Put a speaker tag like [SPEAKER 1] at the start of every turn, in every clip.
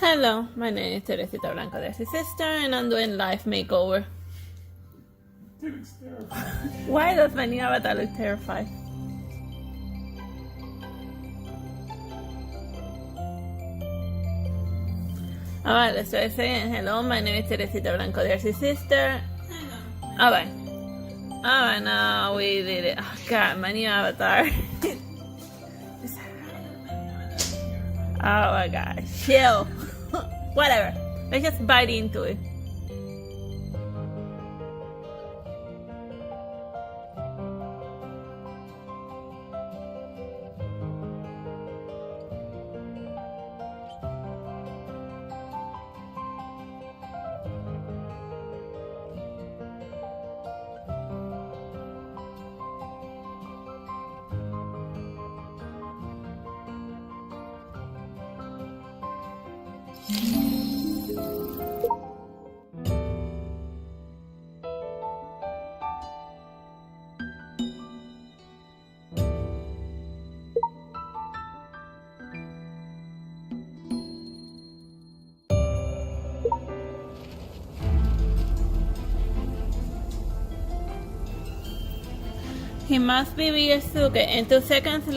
[SPEAKER 1] Hello, my name is Teresita Blanco, that's his sister, and I'm doing Life Makeover.
[SPEAKER 2] It looks terrifying.
[SPEAKER 1] Why does my new avatar look terrified? Alright, let's try saying hello, my name is Teresita Blanco, there's his sister. Hello. Alright. Alright, now we did it. Oh god, my new avatar. Oh my god, chill. Whatever, let's just bite into it. He must be Ryusuke. And 2 seconds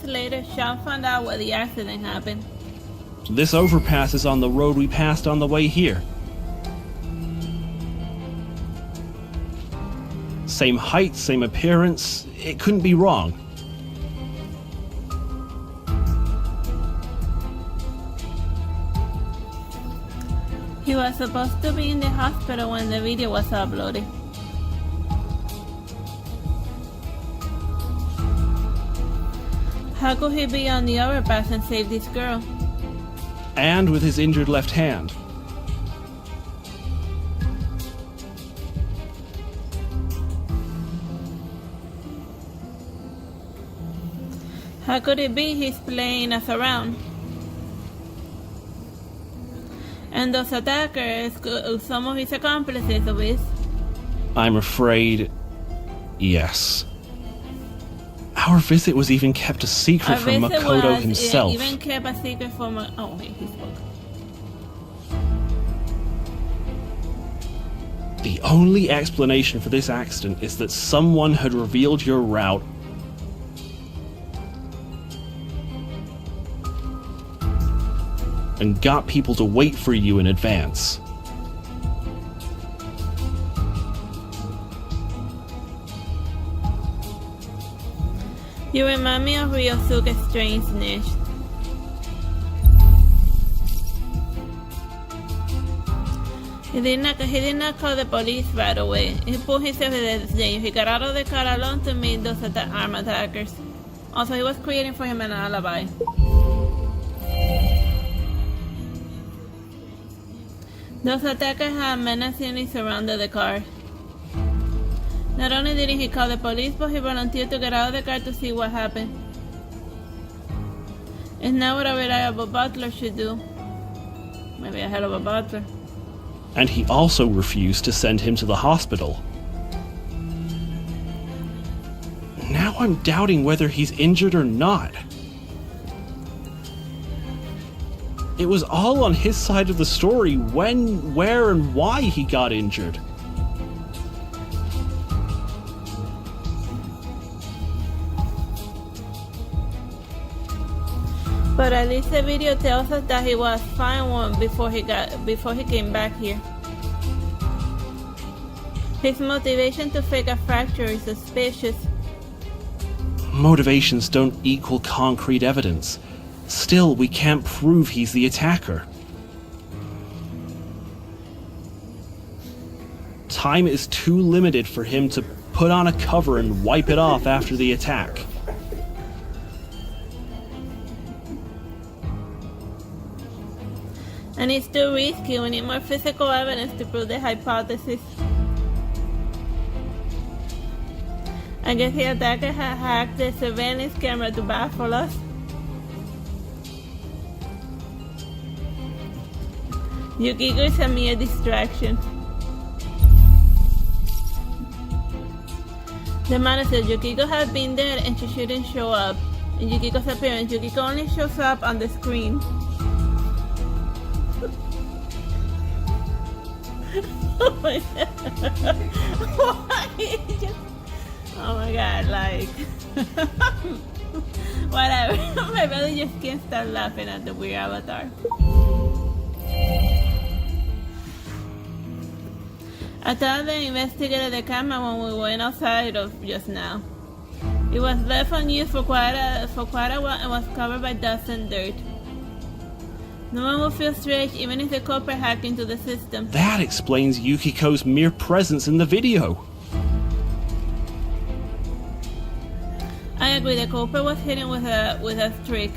[SPEAKER 1] later, Sean found out where the accident happened.
[SPEAKER 3] This overpass is on the road we passed on the way here. Same height, same appearance. It couldn't be wrong.
[SPEAKER 1] He was supposed to be in the hospital when the video was uploaded. How could he be on the overpass and save this girl?
[SPEAKER 3] And with his injured left hand.
[SPEAKER 1] How could it be he's playing us around? And those attackers, some of his accomplices of his?
[SPEAKER 3] I'm afraid, yes. Our visit was even kept a secret from Makoto himself.
[SPEAKER 1] Even kept a secret from... Oh wait, he spoke.
[SPEAKER 3] The only explanation for this accident is that someone had revealed your route and got people to wait for you in advance.
[SPEAKER 1] You remind me of Ryosuke's strangeness. He did not call the police right away. He put himself in danger. He got out of the car alone to meet those armed attackers. Also, he was creating for him an alibi. Those attackers had menacingly surrounded the car. Not only didn't he call the police, but he volunteered to get out of the car to see what happened. It's not what a reliable butler should do. Maybe a hell of a butler.
[SPEAKER 3] And he also refused to send him to the hospital. Now I'm doubting whether he's injured or not. It was all on his side of the story when, where, and why he got injured.
[SPEAKER 1] But at least the video tells us that he was fine before he came back here. His motivation to fake a fracture is suspicious.
[SPEAKER 3] Motivations don't equal concrete evidence. Still, we can't prove he's the attacker. Time is too limited for him to put on a cover and wipe it off after the attack.
[SPEAKER 1] And it's too risky. We need more physical evidence to prove the hypothesis. I guess the attacker had hacked the surveillance camera to baffle us. Yukiko is a mere distraction. The man said Yukiko had been there and she shouldn't show up. In Yukiko's appearance, Yukiko only shows up on the screen. Oh my god, like whatever. My brother just can't stop laughing at the weird avatar. I thought they investigated the camera when we went outside of just now. It was left unused for quite a while and was covered by dust and dirt. No one would feel strange even if the culprit hacked into the system.
[SPEAKER 3] That explains Yukiko's mere presence in the video.
[SPEAKER 1] I agree, the culprit was hidden with a trick.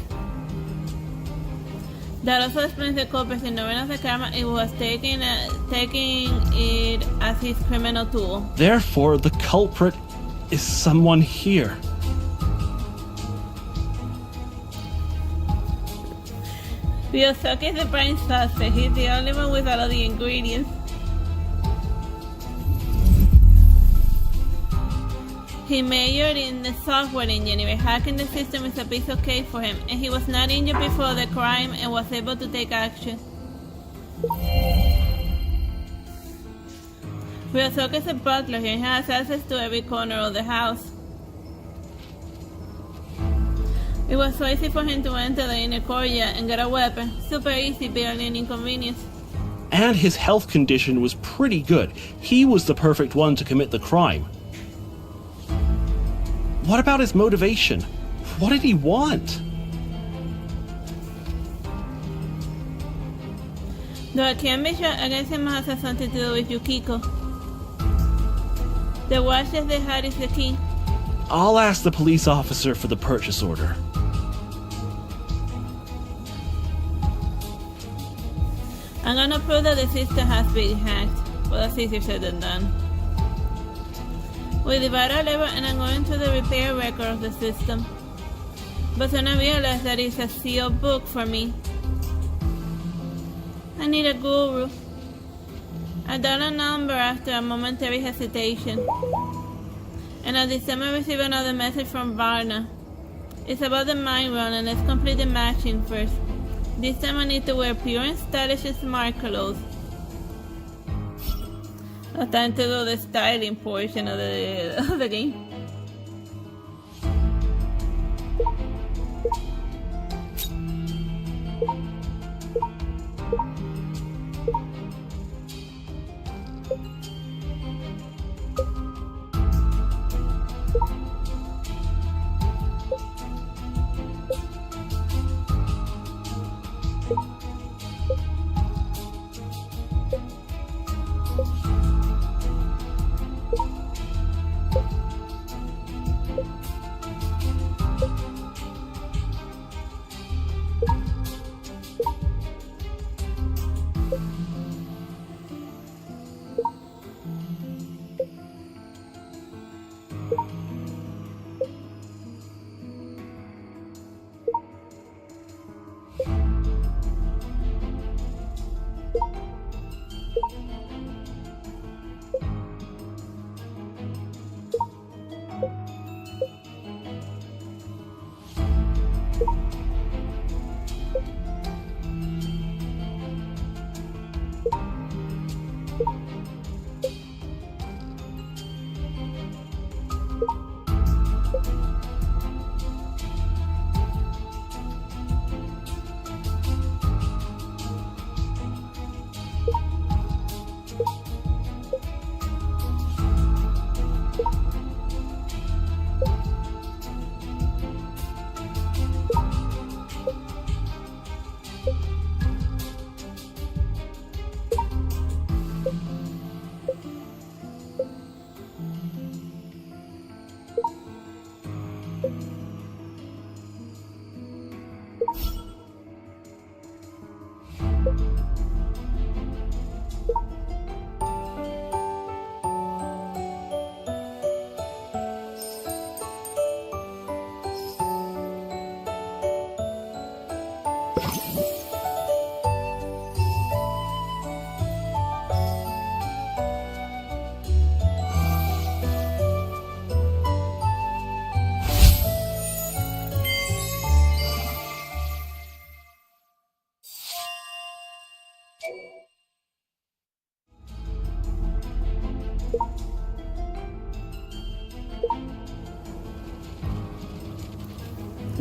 [SPEAKER 1] That also explains the culprit's ignoring of the camera. It was taking it as his criminal tool.
[SPEAKER 3] Therefore, the culprit is someone here.
[SPEAKER 1] Ryosuke is the prime suspect. He's the only one with all of the ingredients. He majored in the software engineering. Hacking the system is a piece of cake for him, and he was not injured before the crime and was able to take action. Ryosuke is a butler here and has access to every corner of the house. It was so easy for him to enter the inner courtyard and get a weapon. Super easy, barely an inconvenience.
[SPEAKER 3] And his health condition was pretty good. He was the perfect one to commit the crime. What about his motivation? What did he want?
[SPEAKER 1] Though I can't be sure, I guess it must have something to do with Yukiko. The watch that they had is the key.
[SPEAKER 3] I'll ask the police officer for the purchase order.
[SPEAKER 1] I'm gonna prove that the system has been hacked. Well, that's easier said than done. We divide our labor and I'm going to the repair record of the system. But soon I realized that it's a sealed book for me. I need a guru. I dialed a number after a momentary hesitation. And at this time I received another message from Varna. It's about the mine run and let's complete the matching first. This time I need to wear pure and stylish and smart clothes. Time to do the styling portion of the game.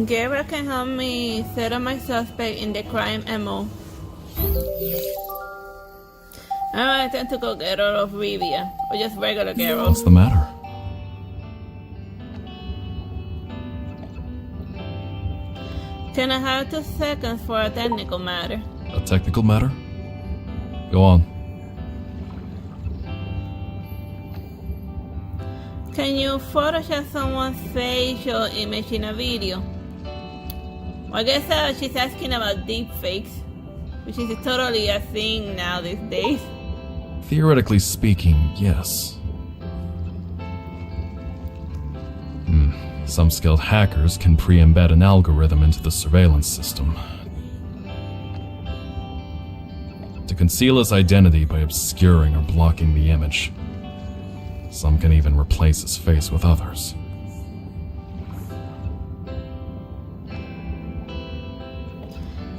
[SPEAKER 1] Gabriel can help me settle my suspect in the crime MO. I tend to go Geralt of Rivia, or just regular Geralt.
[SPEAKER 4] What's the matter?
[SPEAKER 1] Can I have 2 seconds for a technical matter?
[SPEAKER 4] A technical matter? Go on.
[SPEAKER 1] Can you Photoshop someone's facial image in a video? Well, I guess she's asking about deepfakes, which is totally a thing now these days.
[SPEAKER 4] Theoretically speaking, yes. Some skilled hackers can pre-embed an algorithm into the surveillance system to conceal his identity by obscuring or blocking the image. Some can even replace his face with others.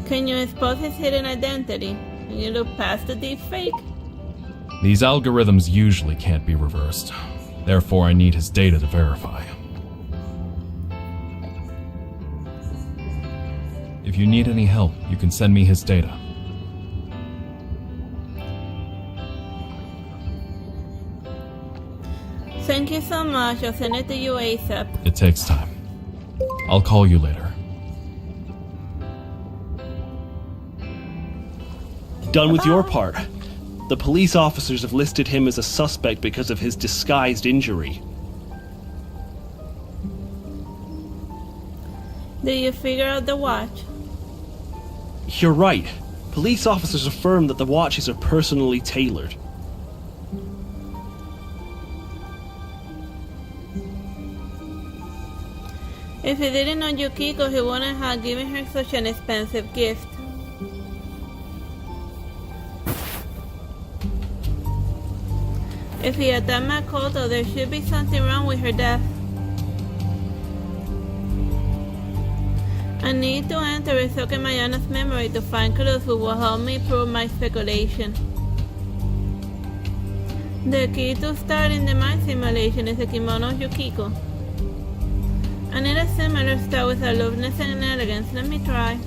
[SPEAKER 1] Can you expose his hidden identity? Can you look past the deepfake?
[SPEAKER 4] These algorithms usually can't be reversed. Therefore, I need his data to verify. If you need any help, you can send me his data.
[SPEAKER 1] Thank you so much. I'll send it to you ASAP.
[SPEAKER 4] It takes time. I'll call you later.
[SPEAKER 3] Done with your part. The police officers have listed him as a suspect because of his disguised injury.
[SPEAKER 1] Did you figure out the watch?
[SPEAKER 3] You're right. Police officers affirm that the watches are personally tailored.
[SPEAKER 1] If he didn't know Yukiko, he wouldn't have given her such an expensive gift. If he attacked Makoto, there should be something wrong with her death. I need to enter Isoke Mayana's memory to find clues which will help me prove my speculation. The key to starting the mind simulation is the kimono of Yukiko. I need a similar style with aloofness and elegance. Let me try.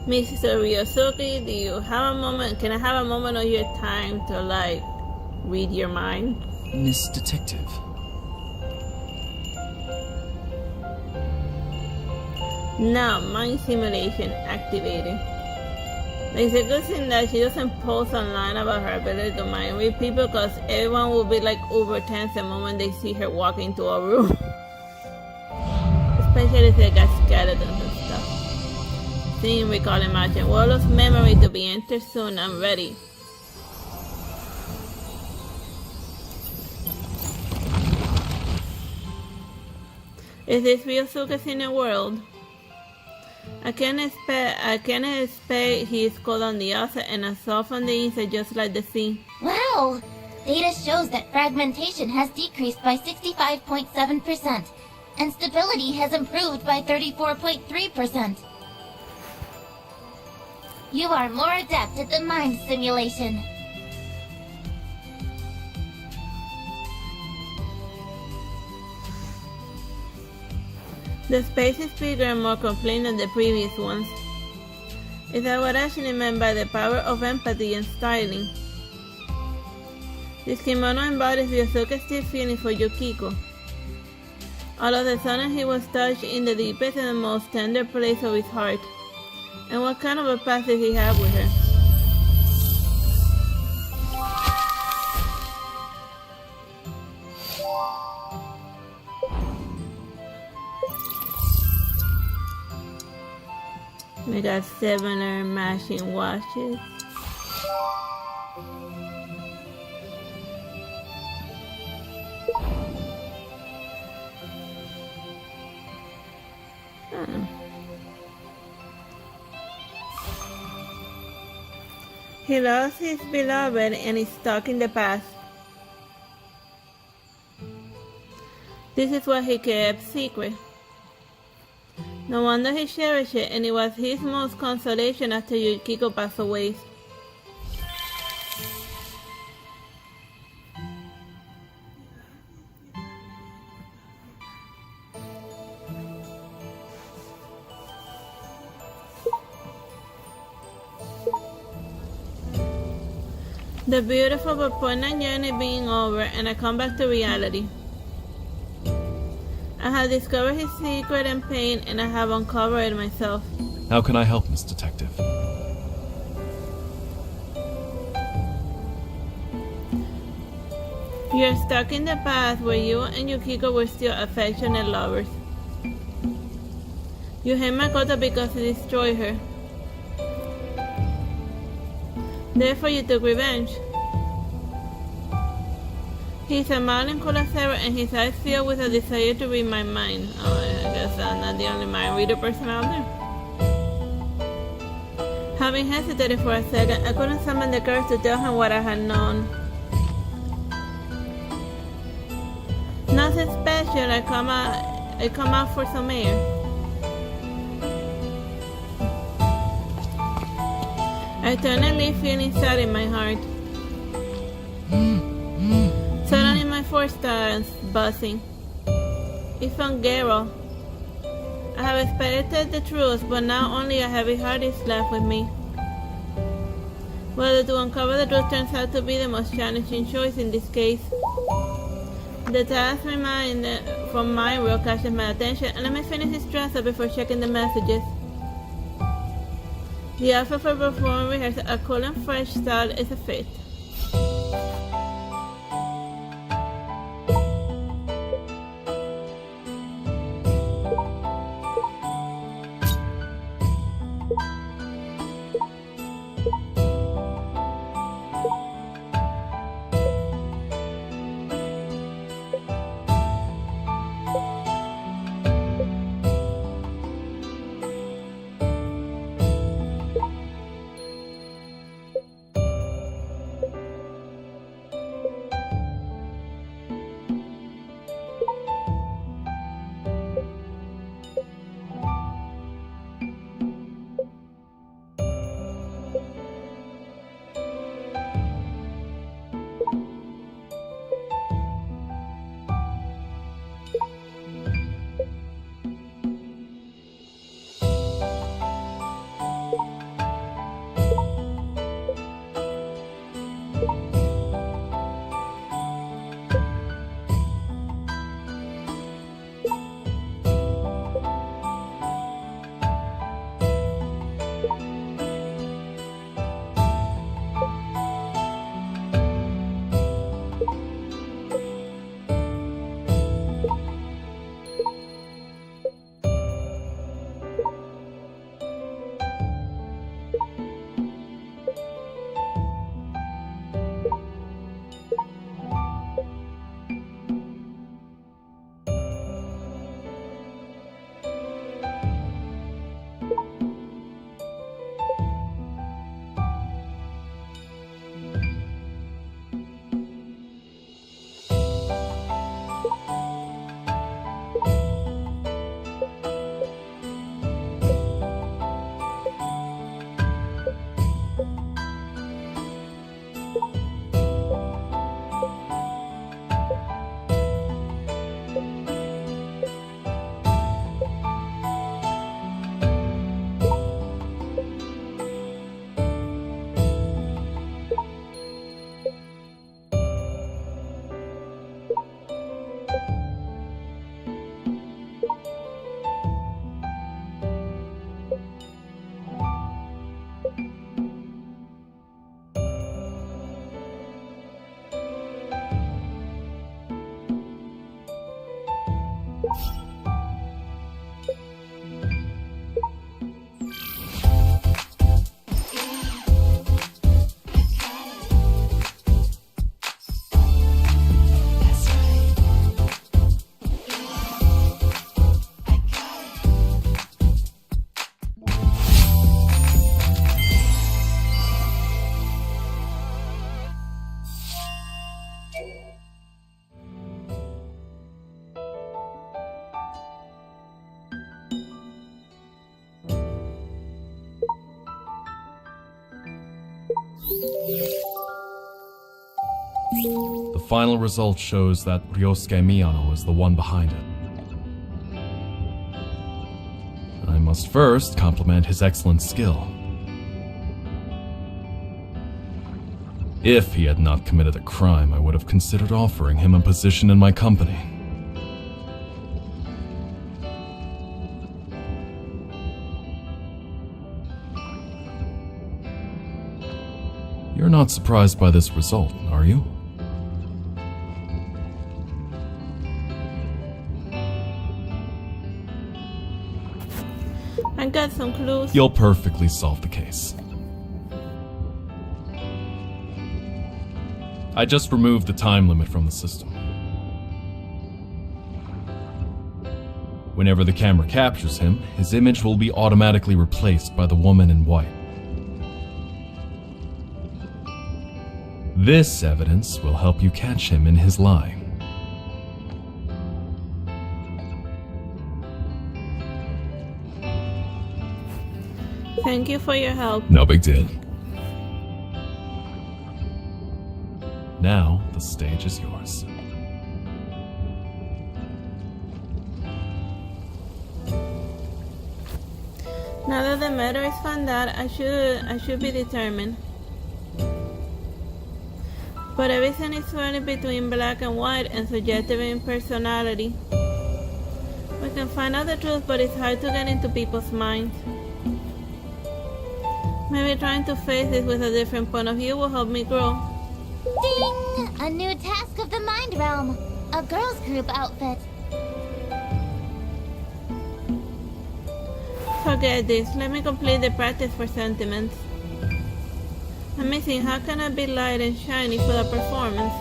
[SPEAKER 1] Mr. Ryosuke, do you have a moment? Can I have a moment of your time to, like, read your mind?
[SPEAKER 5] Miss Detective.
[SPEAKER 1] Now, mind simulation activated. It's a good thing that she doesn't post online about her ability to mind read people, because everyone will be like over tense the moment they see her walk into a room. Especially if they got skeletons and stuff. Seeing, recall, imagine. World memory to be entered soon. I'm ready. Is this Ryosuke's inner world? I can expect he is cold on the outside and as soft on the inside, just like the sea.
[SPEAKER 6] Wow! Data shows that fragmentation has decreased by 65.7%, and stability has improved by 34.3%. You are more adept at the mind simulation.
[SPEAKER 1] The space is bigger and more complete than the previous ones. Is that what actually meant by the power of empathy and styling? This kimono embodies Ryosuke's deep feeling for Yukiko. All of a sudden he was touched in the deepest and the most tender place of his heart. And what kind of a past did he have with her? We got 7 matching watches. He loves his beloved and is stuck in the past. This is what he kept secret. No wonder he cherished it, and it was his most consolation after Yukiko passed away. The beautiful but poignant journey being over, and I come back to reality. I have discovered his secret and pain, and I have uncovered it myself.
[SPEAKER 4] How can I help, Miss Detective?
[SPEAKER 1] You're stuck in the past where you and Yukiko were still affectionate lovers. You hate Makoto because he destroyed her. Therefore you took revenge. He's a melancholy sailor and his eyes filled with a desire to read my mind. Oh, I guess I'm not the only mind reader person out there. Having hesitated for a second, I couldn't summon the courage to tell him what I had known. Nothing special, I come out for some air. I eternally feel inside in my heart. Suddenly my force starts buzzing. It's from Gero. I have expected the truth, but now only a heavy heart is left with me. Whether to uncover the truth turns out to be the most challenging choice in this case. The task from my world catches my attention, and let me finish this draft up before checking the messages. The outfit for performing rehearsal, a cool and fresh style is a fit.
[SPEAKER 4] final result shows that Ryosuke Miyano is the one behind it. I must first compliment his excellent skill. If he had not committed a crime, I would have considered offering him a position in my company. You're not surprised by this result, are you?
[SPEAKER 1] I got some clues.
[SPEAKER 4] You'll perfectly solve the case. I just removed the time limit from the system. Whenever the camera captures him, his image will be automatically replaced by the woman in white. This evidence will help you catch him in his lie.
[SPEAKER 1] Thank you for your help.
[SPEAKER 4] No big deal. Now, the stage is yours.
[SPEAKER 1] Now that the matter is found out, I should be determined. But everything is running between black and white and subjective in personality. We can find out the truth, but it's hard to get into people's minds. Maybe trying to face this with a different point of view will help me grow.
[SPEAKER 6] Ding! A new task of the Mind Realm. A girls group outfit.
[SPEAKER 1] Forget this. Let me complete the practice for sentiments. I'm missing. How can I be light and shiny for the performance?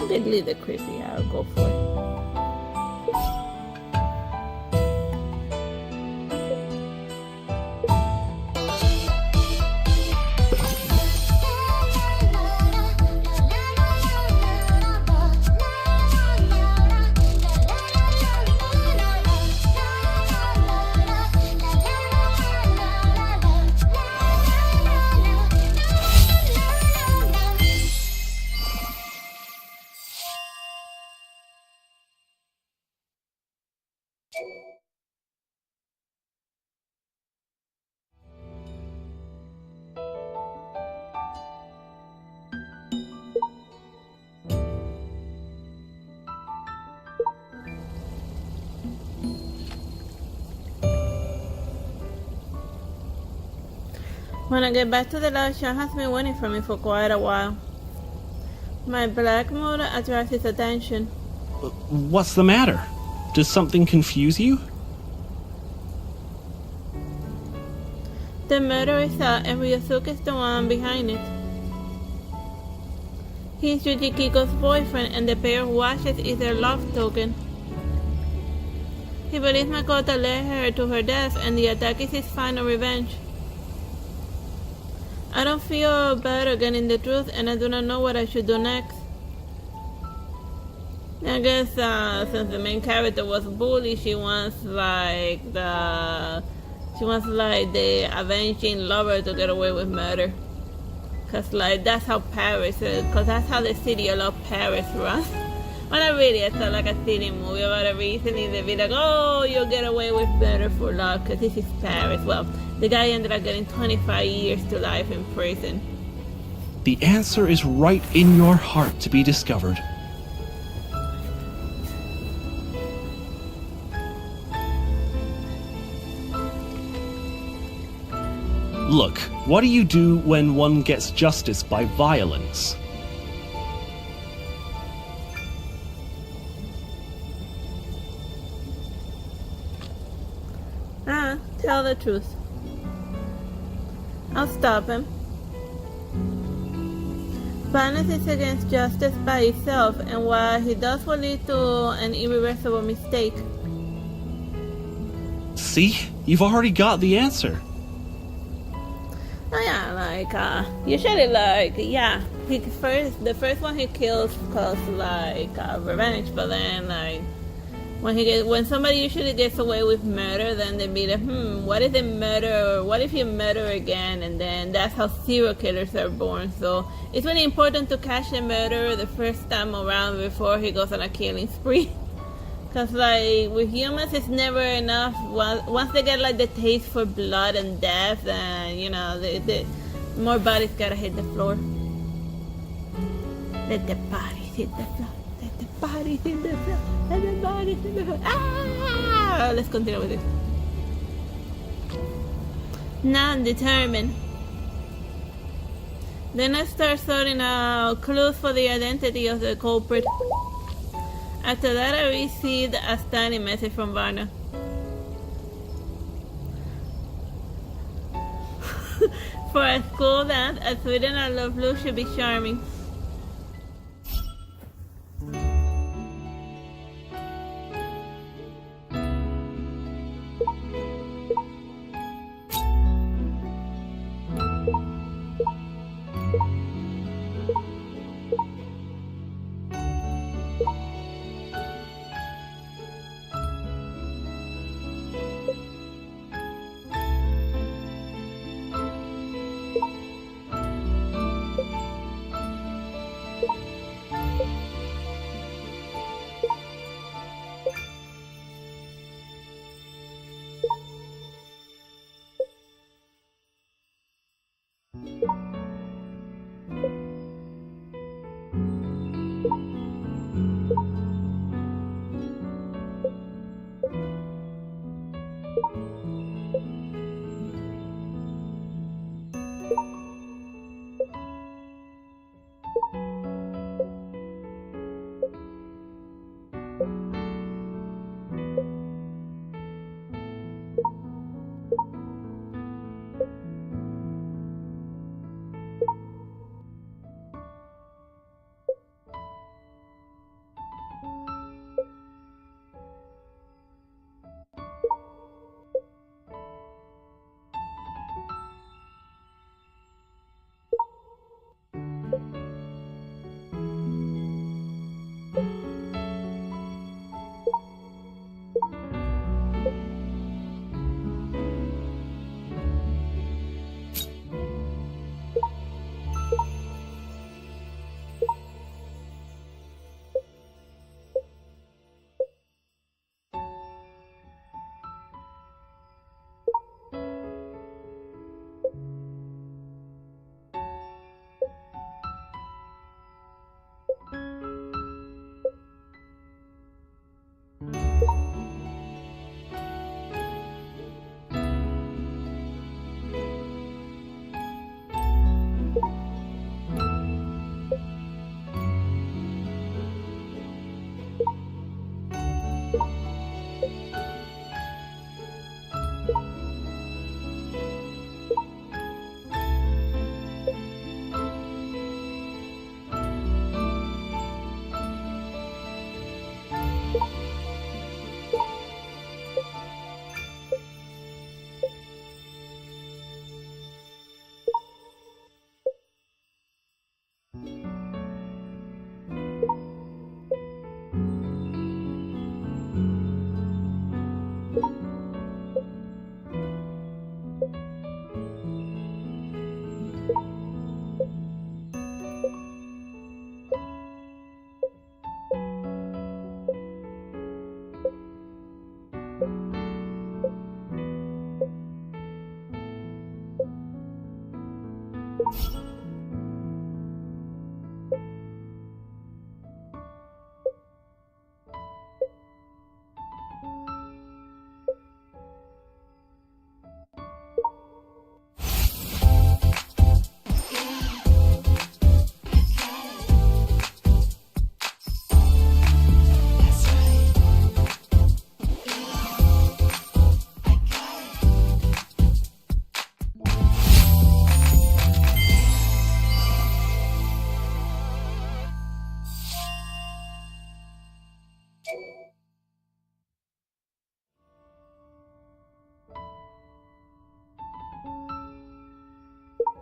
[SPEAKER 1] Vaguely the creepy, I'll go for it. When I get back to the lodge, Sean has been waiting for me for quite a while. My black mood attracts his attention.
[SPEAKER 3] What's the matter? Does something confuse you?
[SPEAKER 1] The murder is out and Ryosuke is the one behind it. He's Yuji Kiko's boyfriend and the pair of watches is their love token. He believes Makoto led her to her death and the attack is his final revenge. I don't feel better getting the truth and I do not know what I should do next. I guess since the main character was bullied, she wants like the avenging lover to get away with murder. Cause like that's how Paris, cause that's how the city of Paris runs. Well, not really, it's like a city movie about a reason. They'd be like, oh, you'll get away with murder for love, cause this is Paris. Well, the guy ended up getting 25 years to life in prison.
[SPEAKER 3] The answer is right in your heart to be discovered. Look, what do you do when one gets justice by violence?
[SPEAKER 1] Tell the truth. I'll stop him. Violence is against justice by itself, and what he does will lead to an irreversible mistake.
[SPEAKER 3] See? You've already got the answer.
[SPEAKER 1] Oh yeah, like, usually like, yeah, the first one he kills cause like, revenge, but then like, when somebody usually gets away with murder, then they be like, what if they murder, or what if you murder again, and then that's how serial killers are born. So it's really important to catch the murderer the first time around before he goes on a killing spree. Cause like, with humans it's never enough. Once they get like the taste for blood and death, then, you know, the more bodies gotta hit the floor. Let the bodies hit the floor. Let the bodies hit the floor. Let the bodies hit the floor. Ah! Let's continue with it. Now I'm determined. Then I start sorting out clues for the identity of the culprit. After that, I received a stunning message from Varna. For a school dance, a sweet and a love blue should be charming.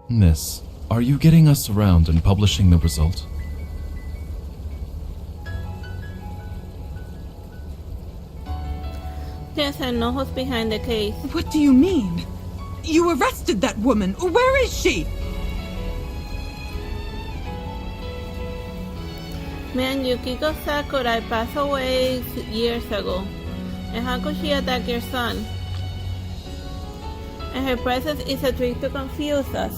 [SPEAKER 4] Miss, are you getting us around and publishing the result?
[SPEAKER 1] Yes, I know who's behind the case.
[SPEAKER 5] What do you mean? You arrested that woman. Where is she?
[SPEAKER 1] Man, Yukiko Sakurai passed away years ago. And how could she attack your son? And her presence is a trick to confuse us.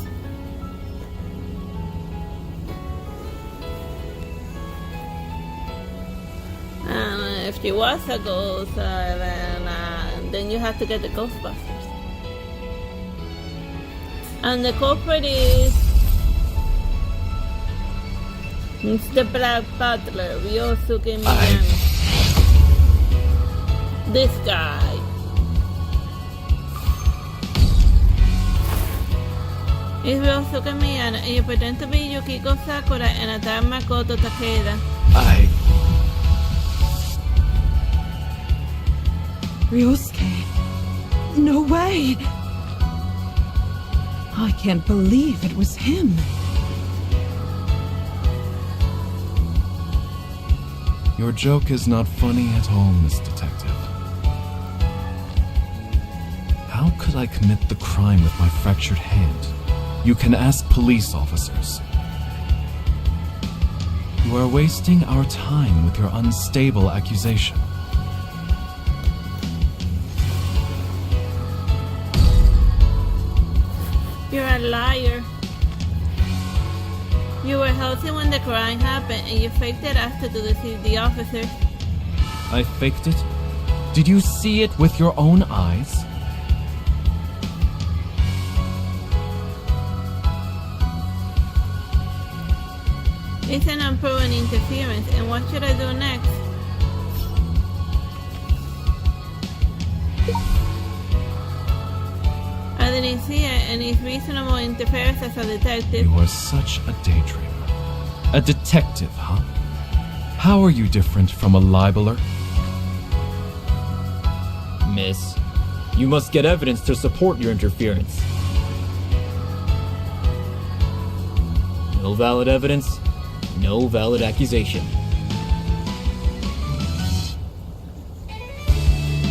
[SPEAKER 1] If she was a ghost, then you have to get the Ghostbusters. And the culprit is the Black Butler, Ryosuke Miyano. This guy. It's Ryosuke Miyano, and you pretend to be Yukiko Sakura and attack Makoto Takeda.
[SPEAKER 5] Ryosuke. No way. I can't believe it was him.
[SPEAKER 4] Your joke is not funny at all, Miss Detective. How could I commit the crime with my fractured hand? You can ask police officers. You are wasting our time with your unstable accusation.
[SPEAKER 1] You're a liar. You were healthy when the crime happened and you faked it after to deceive the officers.
[SPEAKER 4] I faked it? Did you see it with your own eyes?
[SPEAKER 1] It's an unproven interference, and what should I do next? I didn't see it, and it's reasonable interference as a detective.
[SPEAKER 4] You are such a daydreamer. A detective, huh? How are you different from a libeler?
[SPEAKER 7] Miss, you must get evidence to support your interference. No valid evidence, no valid accusation.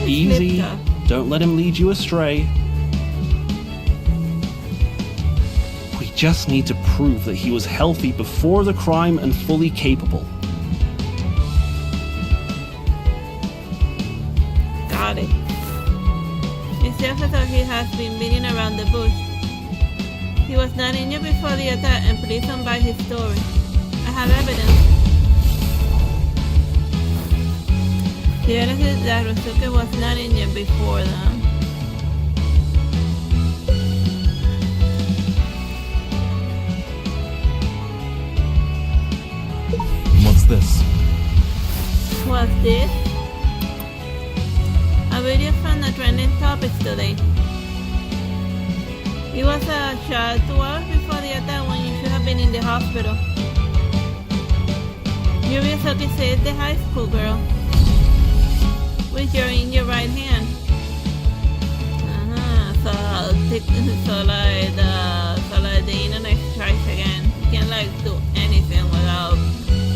[SPEAKER 3] Easy. Don't let him lead you astray. We just need to prove that he was healthy before the crime and fully capable.
[SPEAKER 1] Got it. It's just as though he has been beating around the bush. He was not injured before the attack, and please don't buy his story. I have evidence. The evidence is that Ryosuke was not injured before them.
[SPEAKER 4] What's this?
[SPEAKER 1] What's this? A video from the trending topics today. It was a shot 2 hours before the attack when you should have been in the hospital. Ryosuke saved the high school girl with your in your right hand. So like the internet strikes again. You can't like do anything without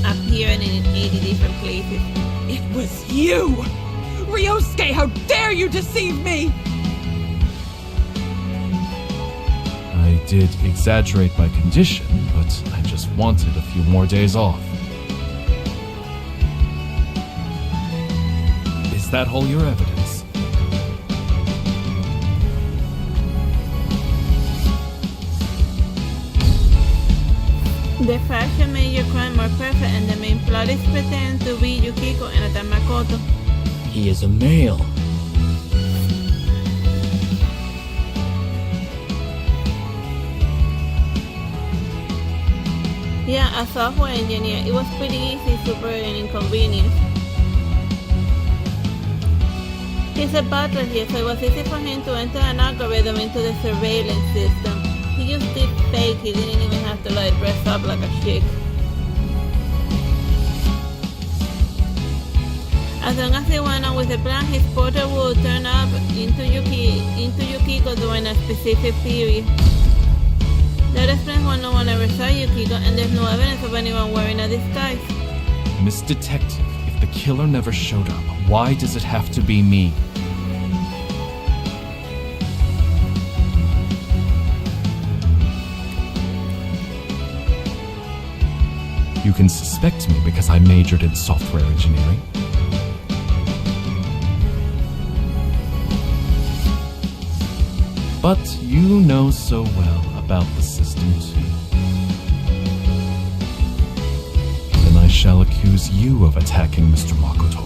[SPEAKER 1] appearing in 80 different places.
[SPEAKER 5] It was you! Ryosuke, how dare you deceive me!
[SPEAKER 4] I did exaggerate my condition, but I just wanted a few more days off. Is that all your evidence?
[SPEAKER 1] The fashion made your crime more perfect, and the main plot is pretend to be Yukiko and attack Makoto.
[SPEAKER 7] He is a male.
[SPEAKER 1] Yeah, a software engineer. It was pretty easy, super and inconvenient. He's a butler here, so it was easy for him to enter an algorithm into the surveillance system. He just did fake, he didn't even have to like dress up like a chick. As long as he went on with the plan, his portal would turn up into Yukiko during a specific period. That explains why no one ever saw Yukiko, and there's no evidence of anyone wearing a disguise.
[SPEAKER 4] Miss Detective, if the killer never showed up, why does it have to be me? You can suspect me because I majored in software engineering. But you know so well about the system too. Then I shall accuse you of attacking Mr. Makoto.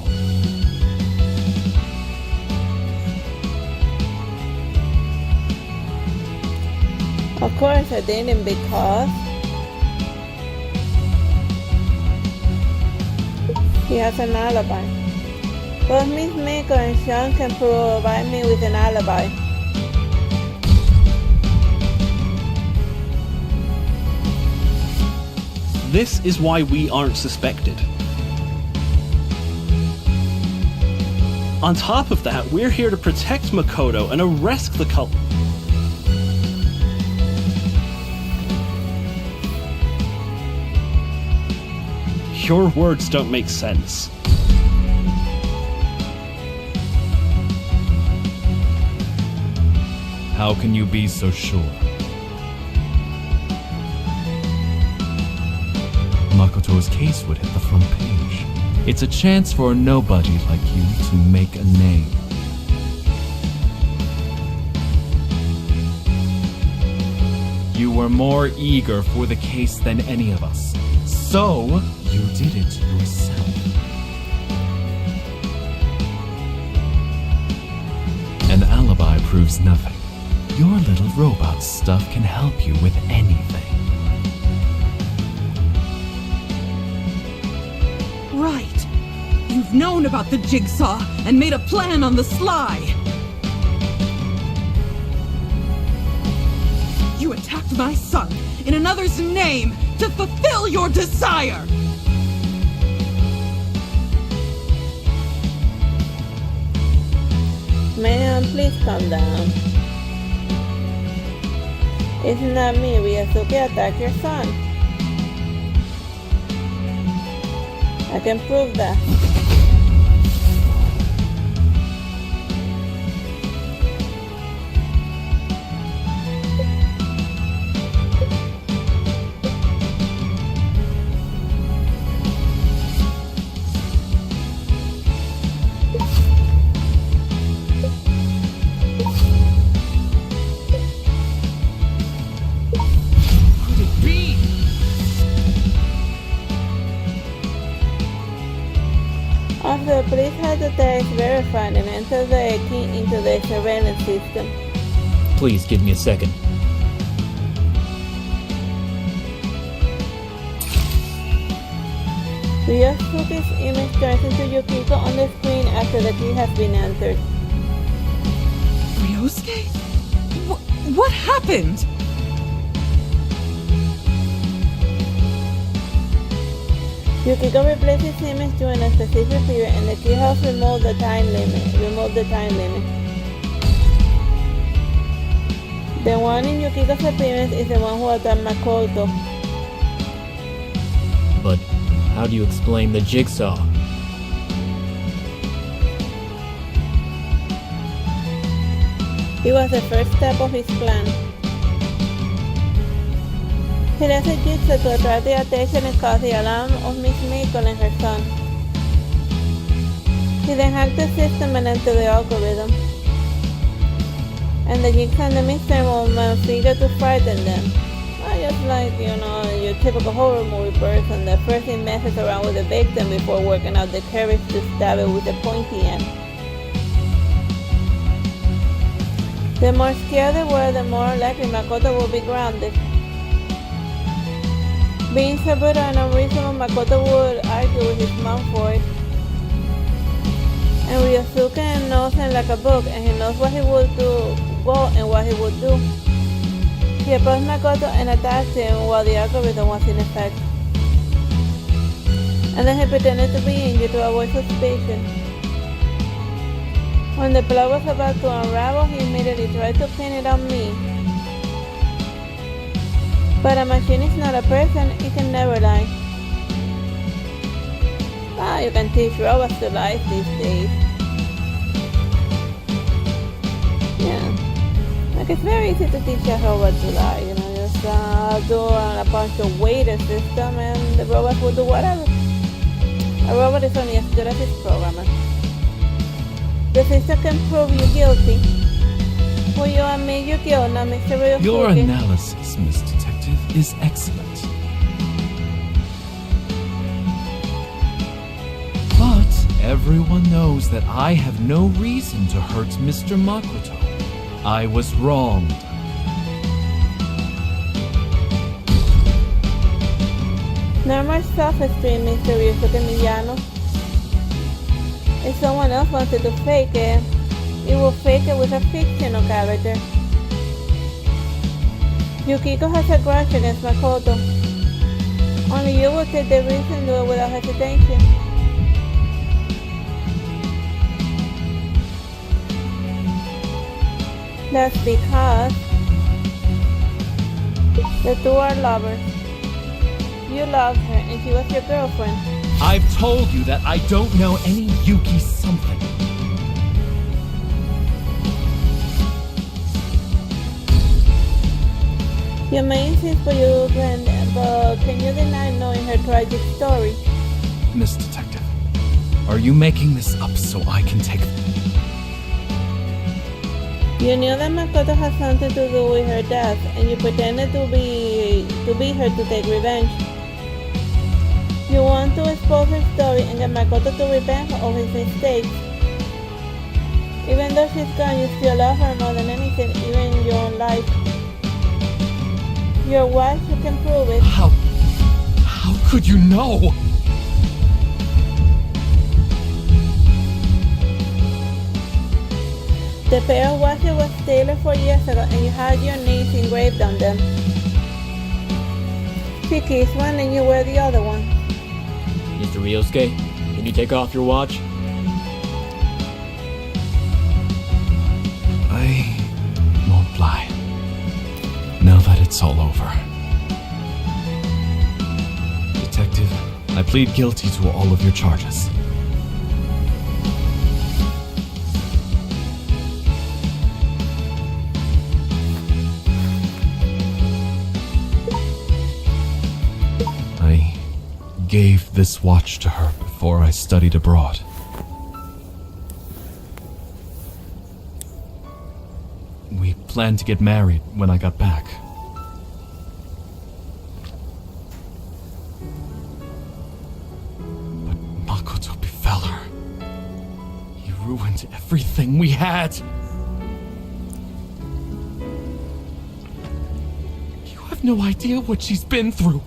[SPEAKER 1] Of course I didn't, because he has an alibi. Both Miss Mako and Sean can provide me with an alibi.
[SPEAKER 3] This is why we aren't suspected. On top of that, we're here to protect Makoto and arrest the cult. Your words don't make sense.
[SPEAKER 4] How can you be so sure? Makoto's case would hit the front page. It's a chance for a nobody like you to make a name. You were more eager for the case than any of us. So, you did it yourself. An alibi proves nothing. Your little robot stuff can help you with anything.
[SPEAKER 5] Right. You've known about the jigsaw and made a plan on the sly. You attacked my son in another's name to fulfill your desire.
[SPEAKER 1] Man, please calm down. It's not me, Ryosuke attacked your son. I can prove that.
[SPEAKER 5] Could it be?
[SPEAKER 1] After the police had the text verified and entered the key into the surveillance system.
[SPEAKER 7] Please give me a second.
[SPEAKER 1] Ryosuke's image turns into Yukiko on the screen after the key has been entered.
[SPEAKER 5] Ryosuke? What happened?
[SPEAKER 1] Yukiko replaced his image during a specific period, and the key has removed the time limit. The one in Yukiko's appearance is the one who attacked Makoto.
[SPEAKER 7] But how do you explain the jigsaw?
[SPEAKER 1] It was the first step of his plan. He left the jigsaw to attract the attention and cause the alarm of Miss Mako and her son. He then hacked the system and entered the algorithm. And the jigsaw and the mystery woman figured to frighten them. Just like, your typical horror movie person that first he messes around with the victim before working out the courage to stab it with a pointy end. The more scared they were, the more likely Makoto would be grounded. Being so brutal and unreasonable, Makoto would argue with his mom for it. And Ryosuke knows him like a book, and he knows what he would do, and what he would do. He approached Makoto and attacked him while the algorithm was in effect. And then he pretended to be injured to avoid suspicion. When the plot was about to unravel, he immediately tried to pin it on me. But a machine is not a person, it can never lie. Ah, you can teach robots to lie these days. Yeah. Like, it's very easy to teach a robot to lie, you know, just do a bunch of weight system and the robot will do whatever. A robot is only as good as its programmer. The system can prove you guilty. Will you admit your guilt, now, Mr. Real
[SPEAKER 4] Your
[SPEAKER 1] Spooky?
[SPEAKER 4] analysis, Miss Detective, is excellent. But everyone knows that I have no reason to hurt Mr. Makoto. I was wronged.
[SPEAKER 1] No more self-esteem, Mr. Ryusuke Miyano. If someone else wanted to fake it will fake it with a fictional character. Yukiko has a grudge against Makoto. Only you will take the risk and do it without hesitation. That's because the two are lovers. You loved her and she was your girlfriend.
[SPEAKER 7] I've told you that I don't know any Yuki something.
[SPEAKER 1] You may insist for your friend, but can you deny knowing her tragic story?
[SPEAKER 4] Miss Detective, are you making this up so I can take...
[SPEAKER 1] You knew that Makoto had something to do with her death, and you pretended to be her to take revenge. You want to expose her story and get Makoto to repent of his mistakes. Even though she's gone, you still love her more than anything, even your own life. Your wife, you can prove it.
[SPEAKER 4] How could you know?
[SPEAKER 1] The pair of watches was tailored 4 years ago and you had your names engraved on them. She kissed one and you wear the other one.
[SPEAKER 7] Mr. Ryosuke, can you take off your watch?
[SPEAKER 4] I won't lie. Now that it's all over. Detective, I plead guilty to all of your charges. I gave this watch to her before I studied abroad. We planned to get married when I got back. But Makoto befell her. He ruined everything we had. You have no idea what she's been through.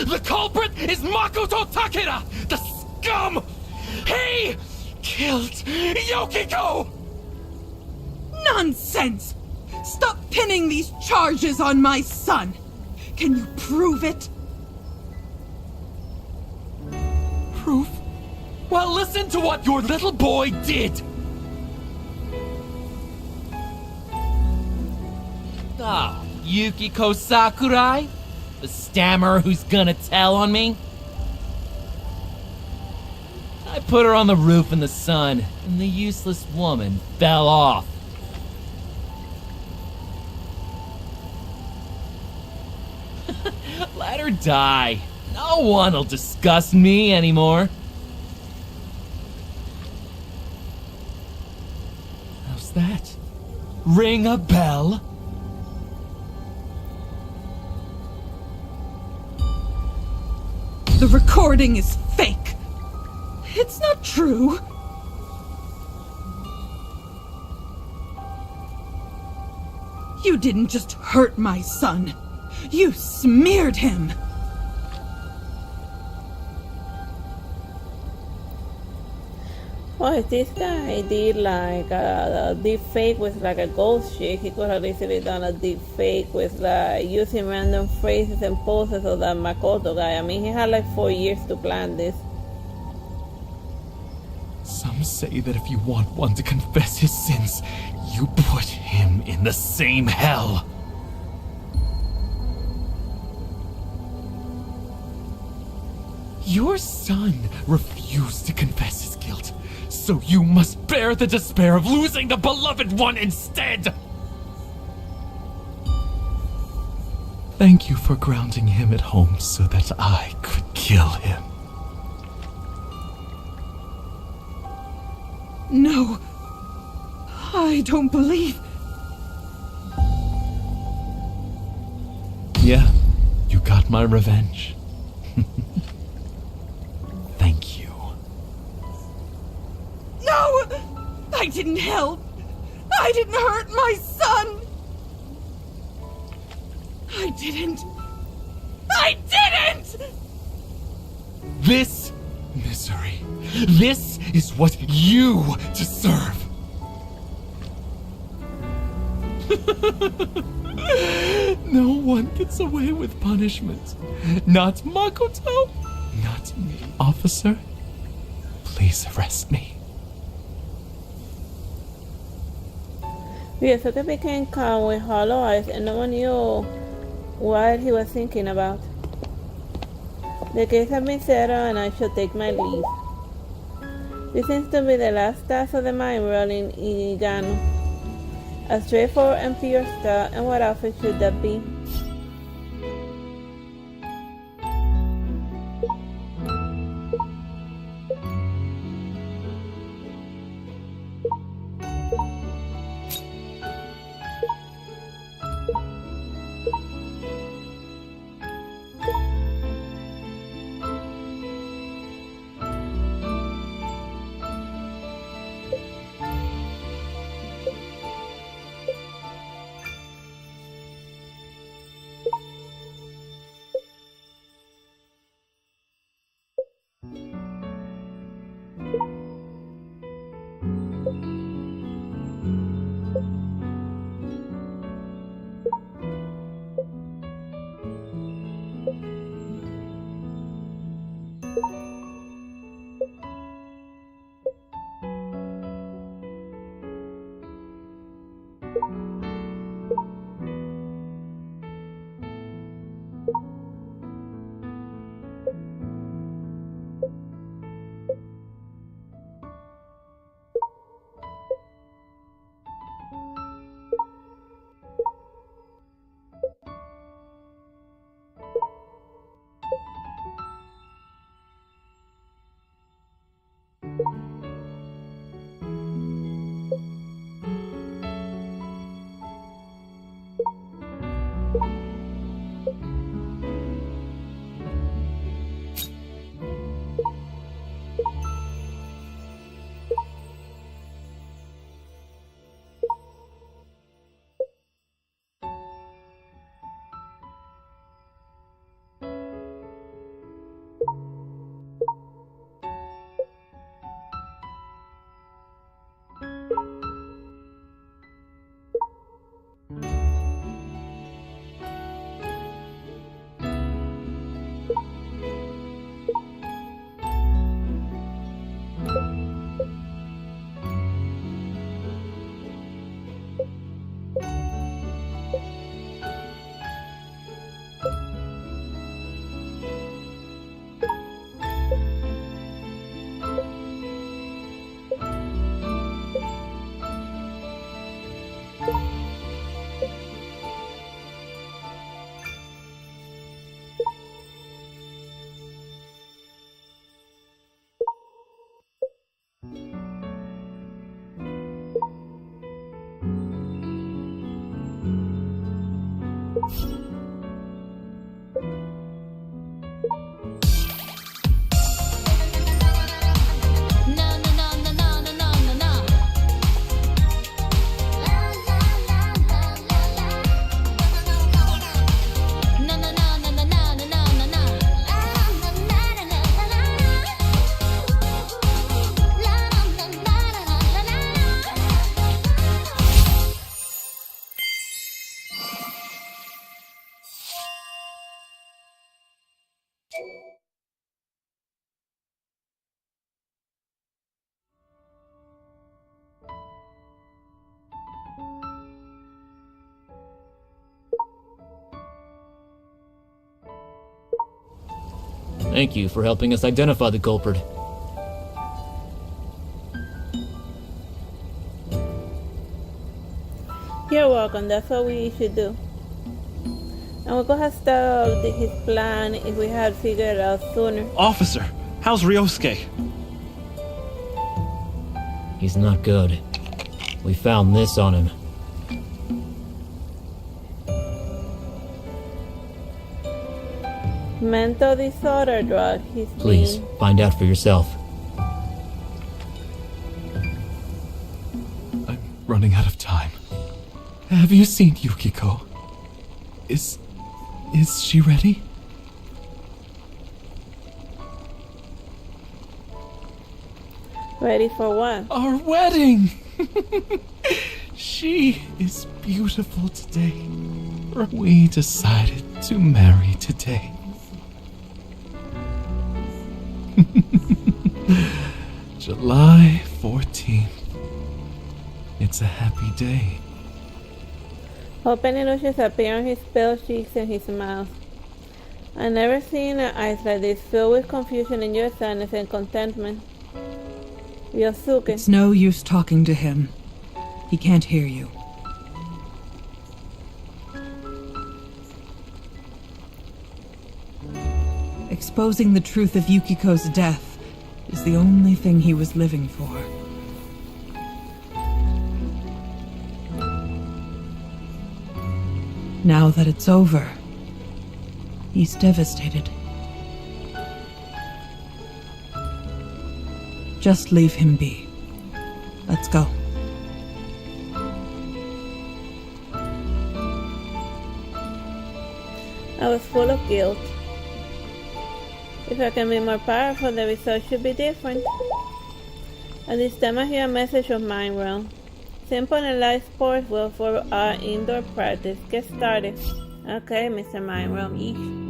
[SPEAKER 4] The culprit is Makoto Takeda, the scum! He killed Yukiko!
[SPEAKER 5] Nonsense! Stop pinning these charges on my son! Can you prove it?
[SPEAKER 4] Proof? Well, listen to what your little boy did!
[SPEAKER 8] Oh, Yukiko Sakurai? The stammerer who's gonna tell on me? I put her on the roof in the sun, and the useless woman fell off. Let her die. No one'll discuss me anymore. How's that? Ring a bell?
[SPEAKER 5] The recording is fake. It's not true. You didn't just hurt my son. You smeared him.
[SPEAKER 1] Well, if this guy did like a deep fake with like a ghost chick, he could have easily done a deep fake with like using random phrases and poses of that Makoto guy. I mean, he had like 4 years to plan this.
[SPEAKER 4] Some say that if you want one to confess his sins, you put him in the same hell. Your son refused to confess his guilt, so you must bear the despair of losing the beloved one instead! Thank you for grounding him at home so that I could kill him.
[SPEAKER 5] No. I don't believe...
[SPEAKER 4] Yeah, you got my revenge. Thank you.
[SPEAKER 5] No! I didn't help! I didn't hurt my son! I didn't! I didn't!
[SPEAKER 4] This misery, this is what you deserve. No one gets away with punishment. Not Makoto, not me. Officer, please arrest me.
[SPEAKER 1] Y eso que became calm with hollow eyes and no one knew what he was thinking about. The case has been settled and I shall take my leave. This seems to be the last task of the mind rolling in Igano. A straightforward and pure start, and what outfit should that be?
[SPEAKER 7] Thank you for helping us identify the culprit.
[SPEAKER 1] You're welcome, that's what we should do. And we could have stopped his plan if we had figured it out sooner.
[SPEAKER 3] Officer, how's Ryosuke?
[SPEAKER 7] He's not good. We found this on him.
[SPEAKER 1] Mental disorder drug.
[SPEAKER 7] Please, find out for yourself.
[SPEAKER 2] I'm running out of time. Have you seen Yukiko? Is she ready?
[SPEAKER 1] Ready for what?
[SPEAKER 2] Our wedding! She is beautiful today. We decided to marry today. July 14th. It's a happy day.
[SPEAKER 1] Open illusions appear on his pale cheeks and his mouth. I never seen her eyes like this, filled with confusion in your sadness and contentment. Ryosuke.
[SPEAKER 5] It's no use talking to him. He can't hear you. Exposing the truth of Yukiko's death is the only thing he was living for. Now that it's over, he's devastated. Just leave him be. Let's go.
[SPEAKER 1] I was full of guilt. If I can be more powerful, the result should be different. At this time I hear a message of Mind Realm. Simple and light sports will for our indoor practice. Get started. Okay, Mr. Mind Realm. Yeesh.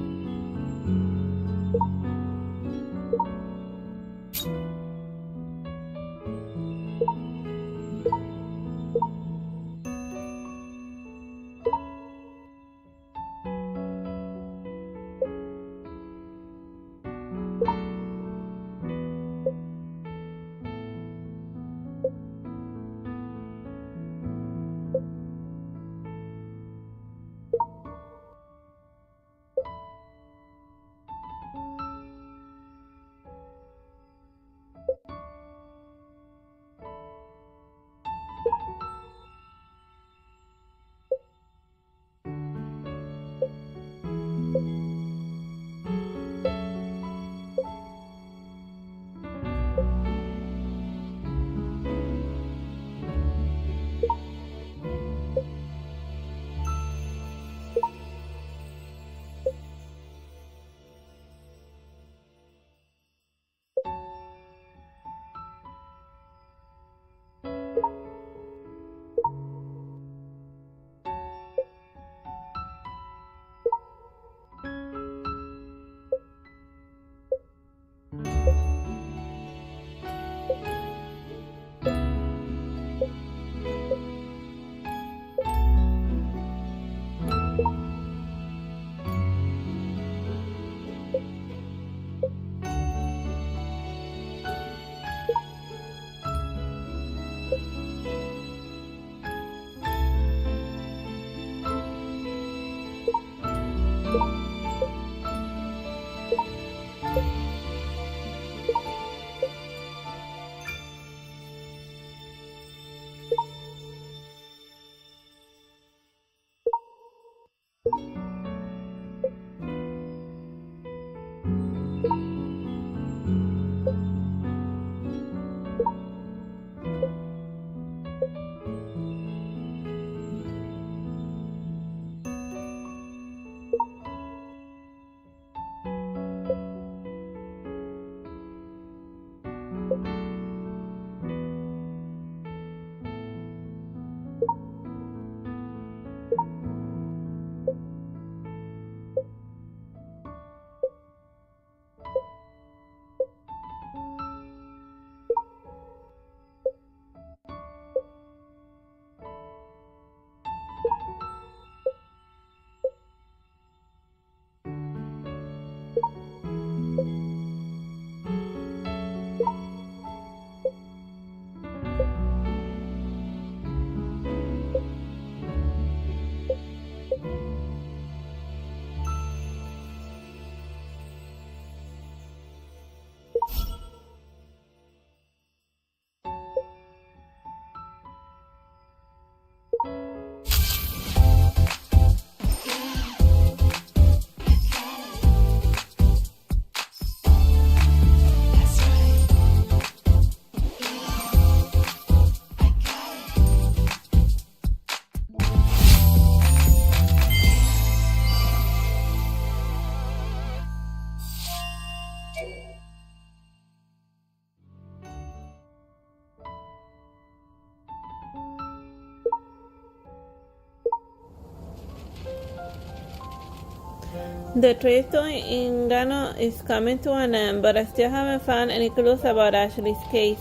[SPEAKER 1] The trip to Ingano is coming to an end, but I still haven't found any clues about Ashley's case.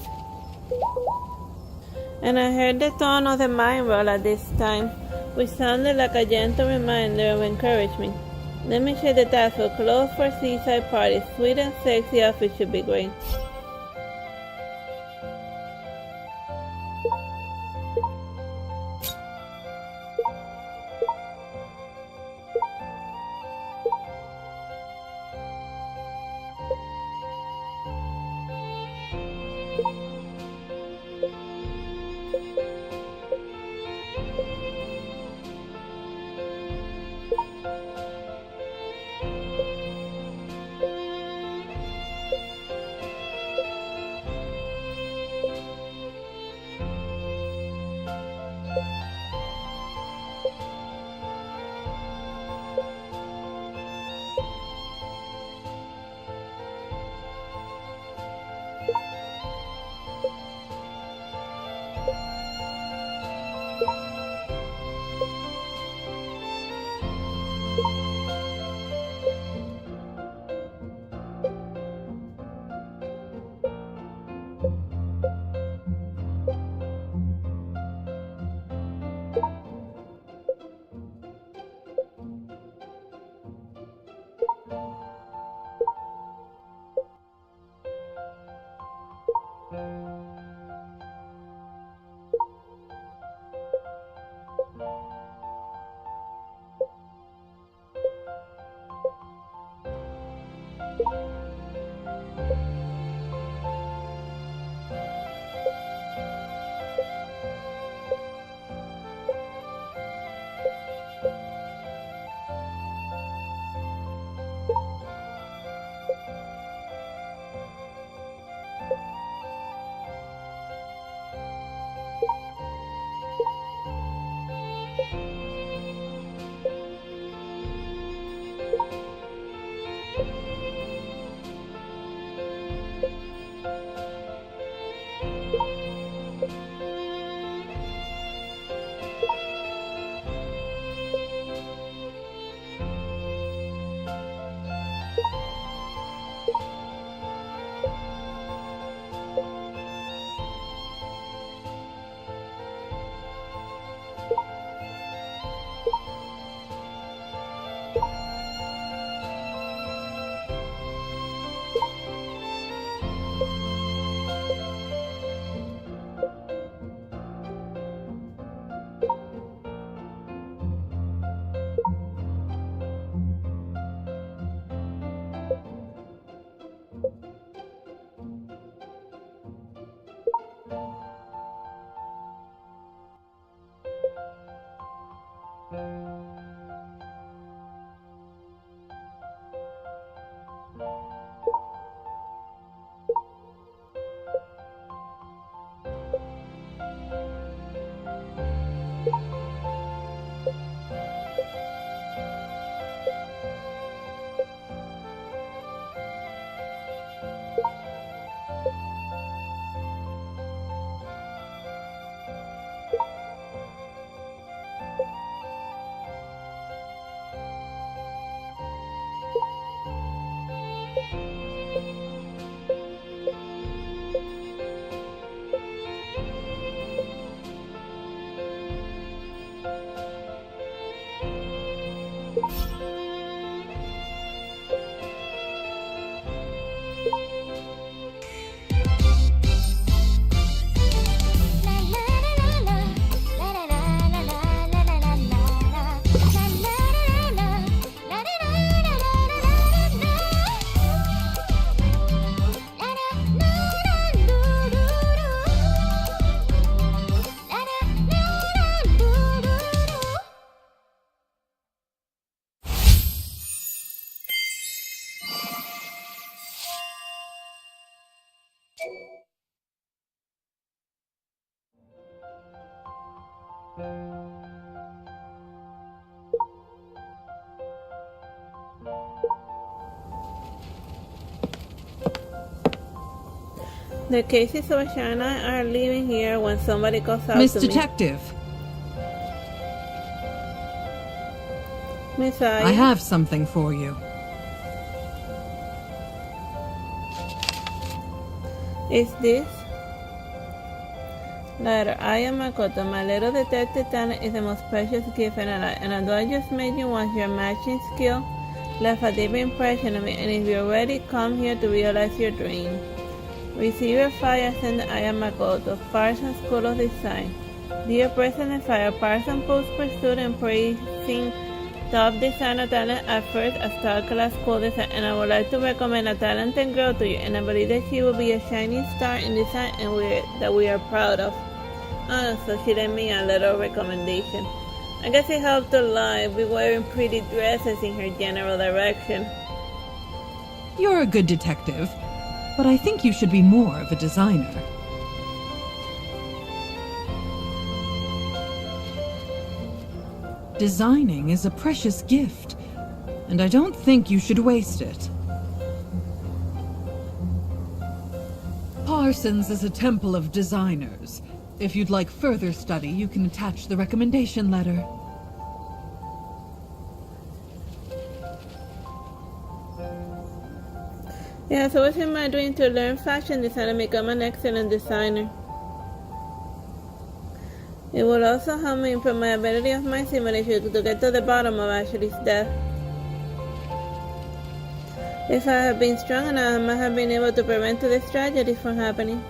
[SPEAKER 1] And I heard the tone of the mine roll at this time, which sounded like a gentle reminder of encouragement. Let me check the tassel. Clothes for seaside parties. Sweet and sexy outfit should be great. The cases of Shana are leaving here when somebody calls out
[SPEAKER 5] Miss
[SPEAKER 1] to me.
[SPEAKER 5] Detective,
[SPEAKER 1] Miss Aya?
[SPEAKER 5] I have something for you.
[SPEAKER 1] Is this? Letter. I am Makoto. My little detective talent is the most precious gift in life. And although I just met you once, your matching skill left a deep impression on me. And if you're ready, come here to realize your dream. Receiver Fire sent I am Makoto, Parsons School of Design. Dear President Fire, Parsons post pursued and praising top designer talent at first a star-class school design, and I would like to recommend a talented girl to you, and I believe that she will be a shining star in design and that we are proud of. Oh, so she left me a little recommendation. I guess it helped a lot with wearing pretty dresses in her general direction.
[SPEAKER 5] You're a good detective, but I think you should be more of a designer. Designing is a precious gift, and I don't think you should waste it. Parsons is a temple of designers. If you'd like further study, you can attach the recommendation letter.
[SPEAKER 1] Yeah, so what's in my dream to learn fashion design and become an excellent designer. It will also help me improve my ability of my simulation to get to the bottom of Ashley's death. If I had been strong enough, I might have been able to prevent this tragedy from happening.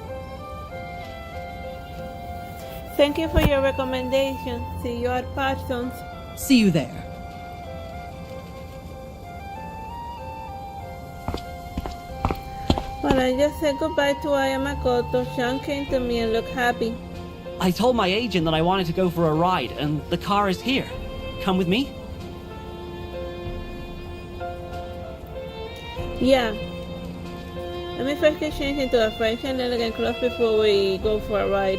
[SPEAKER 1] Thank you for your recommendation. See you at Parsons.
[SPEAKER 5] See you there.
[SPEAKER 1] When I just said goodbye to Aya Makoto, Sean came to me and looked happy.
[SPEAKER 9] I told my agent that I wanted to go for a ride, and the car is here. Come with me?
[SPEAKER 1] Yeah. Let me first get changed into a French and elegant clothes before we go for a ride.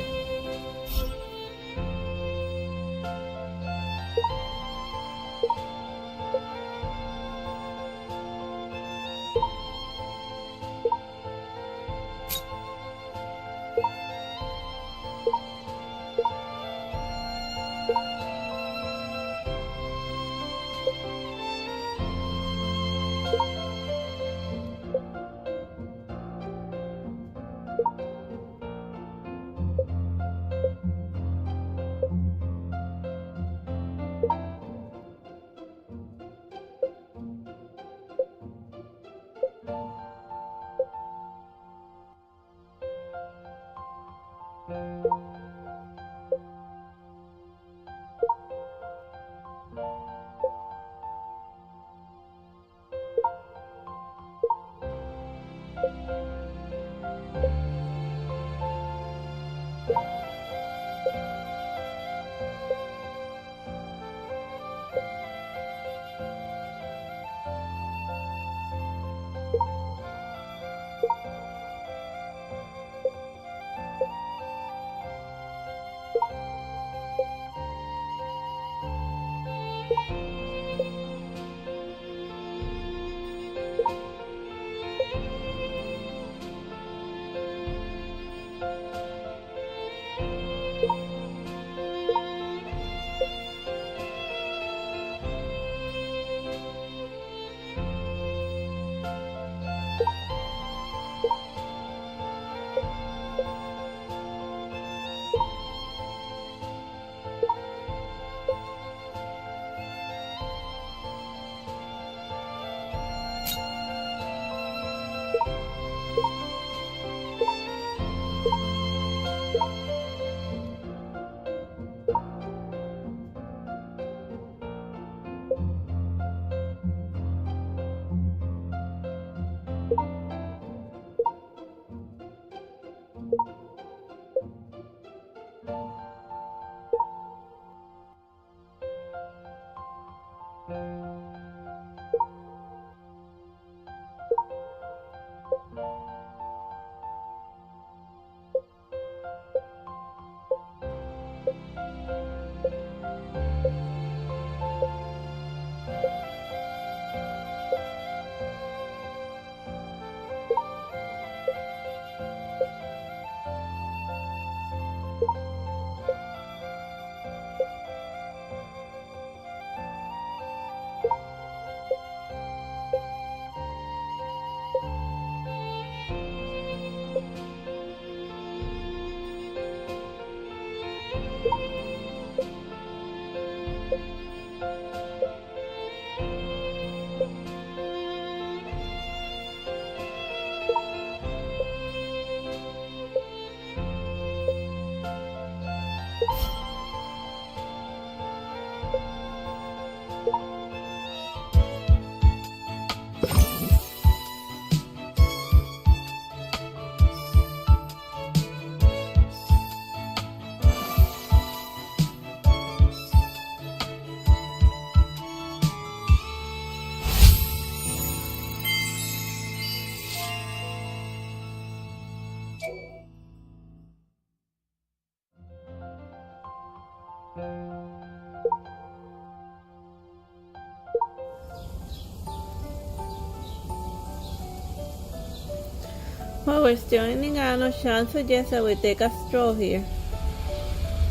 [SPEAKER 1] While we're still in Nagano, Sean suggests that we take a stroll here.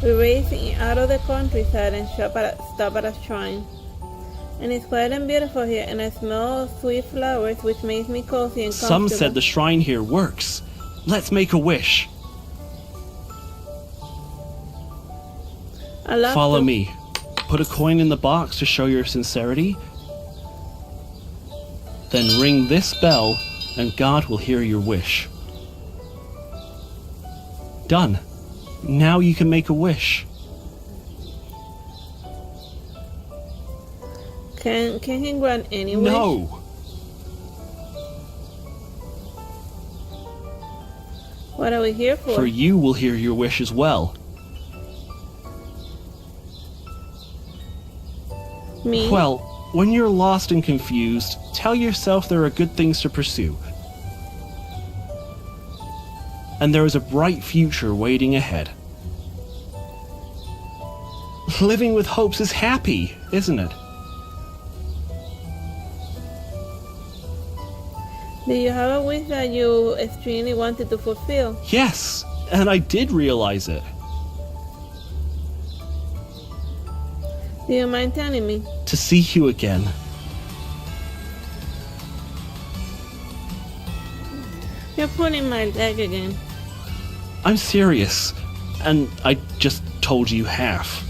[SPEAKER 1] We race out of the countryside and stop at a shrine. And it's quiet and beautiful here, and I smell sweet flowers, which makes me cozy and comfortable.
[SPEAKER 3] Some said the shrine here works. Let's make a wish. Follow me. Put a coin in the box to show your sincerity. Then ring this bell, and God will hear your wish. Done. Now you can make a wish.
[SPEAKER 1] Can he grant any wish?
[SPEAKER 3] No.
[SPEAKER 1] What are we here for?
[SPEAKER 3] For you will hear your wish as well.
[SPEAKER 1] Me?
[SPEAKER 3] Well, when you're lost and confused, tell yourself there are good things to pursue. And there is a bright future waiting ahead. Living with hopes is happy, isn't it?
[SPEAKER 1] Do you have a wish that you extremely wanted to fulfill?
[SPEAKER 3] Yes, and I did realize it.
[SPEAKER 1] Do you mind telling me?
[SPEAKER 3] To see you again.
[SPEAKER 1] You're pulling my leg again.
[SPEAKER 3] I'm serious, and I just told you half.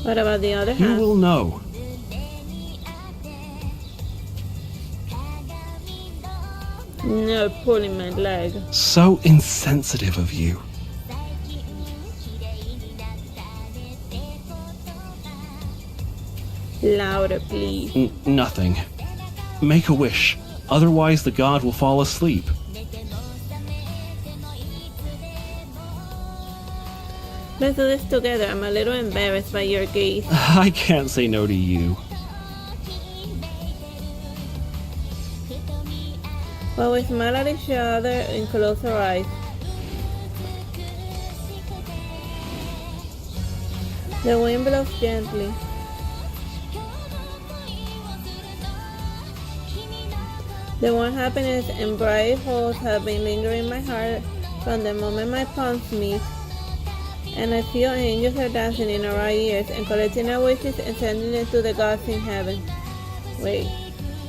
[SPEAKER 1] What about the other half?
[SPEAKER 3] You will know.
[SPEAKER 1] No, pulling my leg.
[SPEAKER 3] So insensitive of you.
[SPEAKER 1] Louder, please.
[SPEAKER 3] Nothing. Make a wish. Otherwise the god will fall asleep.
[SPEAKER 1] Let's do this together. I'm a little embarrassed by your gaze.
[SPEAKER 3] I can't say no to you.
[SPEAKER 1] While we smile at each other and close our eyes. The wind blows gently. The warm happiness and bright hopes have been lingering in my heart from the moment my palms meet. And I feel angels are dancing in our ears and collecting our wishes and sending it to the gods in heaven. Wait.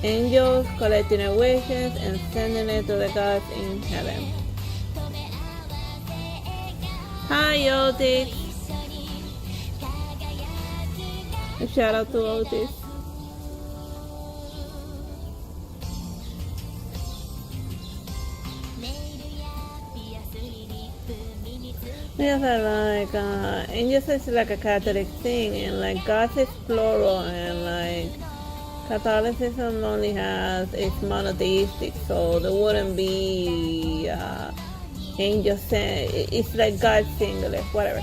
[SPEAKER 1] Angels collecting our wishes and sending it to the gods in heaven. Hi, Otis. A shout out to Otis. Yes, I like, angels is like a Catholic thing, and like God is plural, and like Catholicism only has, it's monotheistic, so there wouldn't be angels, it's like God singular, whatever.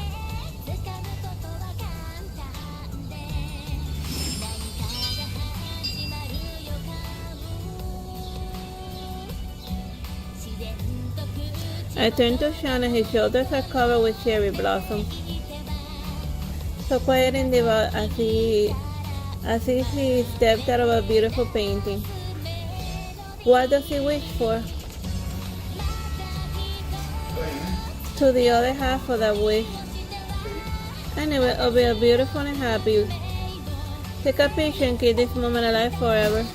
[SPEAKER 1] I turn to Sean and his shoulders are covered with cherry blossoms. So quiet and devout as if he stepped out of a beautiful painting. What does he wish for? To the other half of that wish. I knew it would be a beautiful and happy. Take a picture and keep this moment alive forever.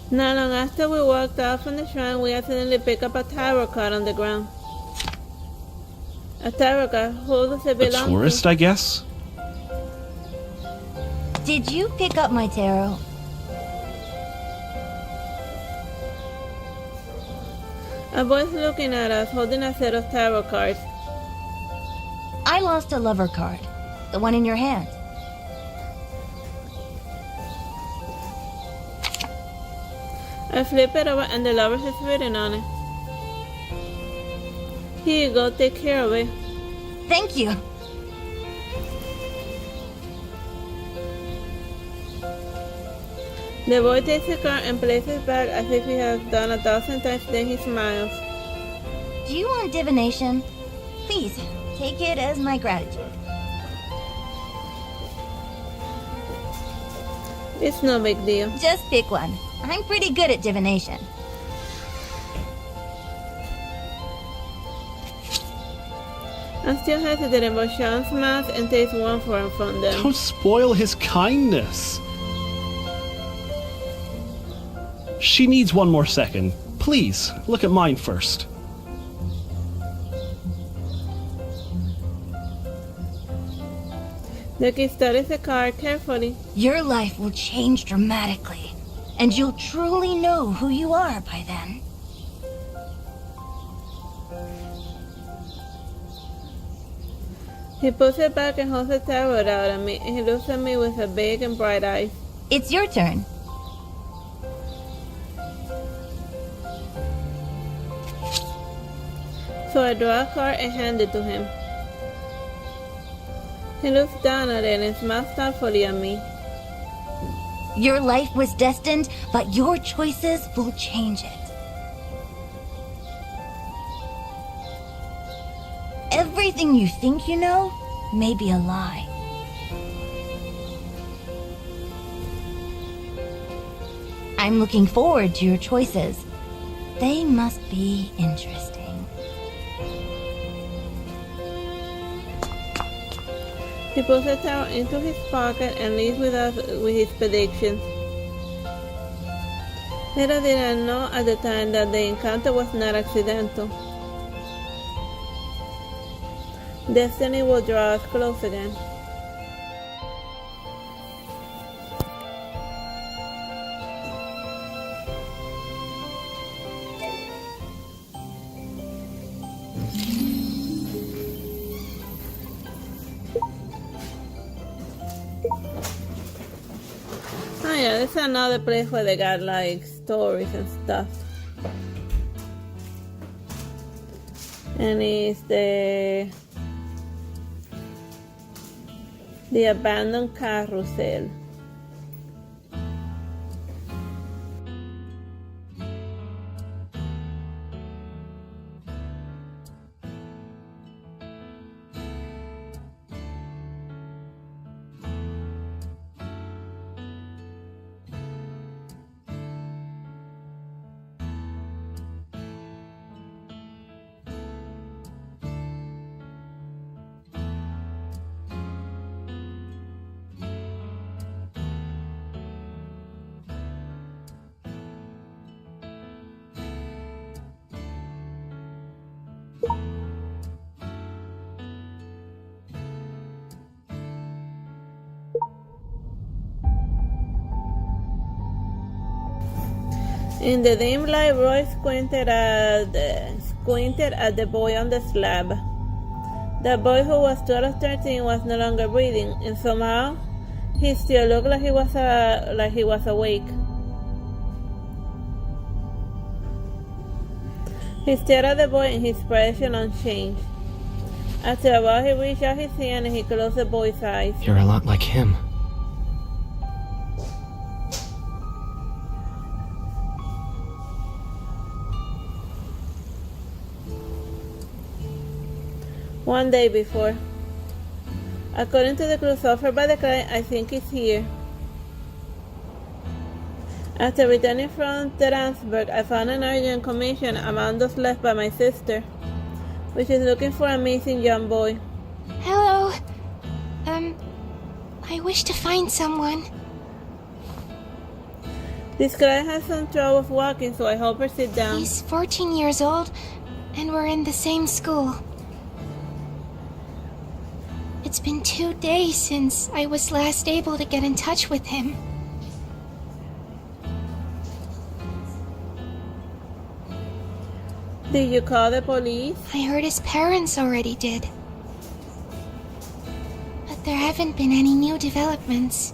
[SPEAKER 1] Not long after we walked out from the shrine, we accidentally picked up a tarot card on the ground. A tarot card, who does it
[SPEAKER 3] A
[SPEAKER 1] belong
[SPEAKER 3] tourist,
[SPEAKER 1] to?
[SPEAKER 3] I guess?
[SPEAKER 10] Did you pick up my tarot?
[SPEAKER 1] A boy's looking at us, holding a set of tarot cards.
[SPEAKER 10] I lost a lover card. The one in your hand.
[SPEAKER 1] I flip it over and the lovers is written on it. Here you go, take care of it.
[SPEAKER 10] Thank you.
[SPEAKER 1] The boy takes the card and places it back as if he has done 1,000 times, then he smiles.
[SPEAKER 10] Do you want divination? Please, take it as my gratitude.
[SPEAKER 1] It's no big deal.
[SPEAKER 10] Just pick one. I'm pretty good at divination.
[SPEAKER 1] I'm still hesitating, but Sean smiles and takes one from them.
[SPEAKER 3] Don't spoil his kindness. She needs one more second. Please, look at mine first.
[SPEAKER 1] The kid studies the card carefully.
[SPEAKER 10] Your life will change dramatically, and you'll truly know who you are by then.
[SPEAKER 1] He puts it back and holds the tarot out at me, and he looks at me with a big and bright eyes.
[SPEAKER 10] It's your turn.
[SPEAKER 1] So I draw a card and hand it to him. He looks down at it and smiles thoughtfully at me.
[SPEAKER 10] Your life was destined, but your choices will change it. Everything you think you know may be a lie. I'm looking forward to your choices. They must be interesting.
[SPEAKER 1] He puts the tarot into his pocket and leaves with us with his predictions. Little did I know at the time that the encounter was not accidental. Destiny will draw us close again. Oh yeah, this is another place where they got like stories and stuff. And it's the abandoned carousel. In the dim light, Roy squinted at the boy on the slab. The boy, who was 12 or 13, was no longer breathing, and somehow he still looked like he was awake. He stared at the boy, and his expression unchanged. After a while, he reached out his hand and he closed the boy's eyes.
[SPEAKER 11] You're a lot like him.
[SPEAKER 1] One day before. According to the clues offered by the client, I think it's here. After returning from Transberg, I found an urgent commission among those left by my sister, which is looking for a missing young boy.
[SPEAKER 12] Hello. I wish to find someone.
[SPEAKER 1] This guy has some trouble walking, so I help her sit down.
[SPEAKER 12] He's 14 years old, and we're in the same school. It's been 2 days since I was last able to get in touch with him.
[SPEAKER 1] Did you call the police?
[SPEAKER 12] I heard his parents already did. But there haven't been any new developments.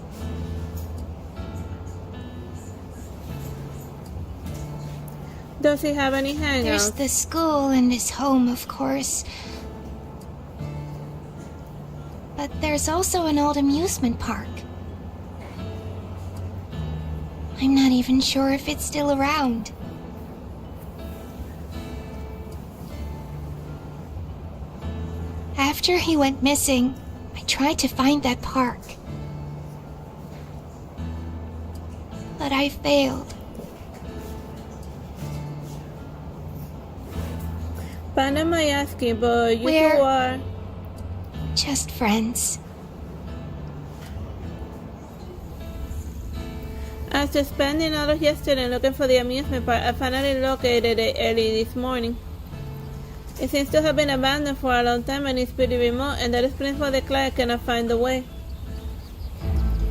[SPEAKER 1] Does he have any hangouts?
[SPEAKER 12] There's the school and his home, of course. But there's also an old amusement park. I'm not even sure if it's still around. After he went missing, I tried to find that park. But I failed.
[SPEAKER 1] Pardon my asking, but you
[SPEAKER 12] We're
[SPEAKER 1] two are...
[SPEAKER 12] just friends.
[SPEAKER 1] After spending hours yesterday looking for the amusement park, I finally located it early this morning. It seems to have been abandoned for a long time and it's pretty remote, and that explains why the client cannot find the way.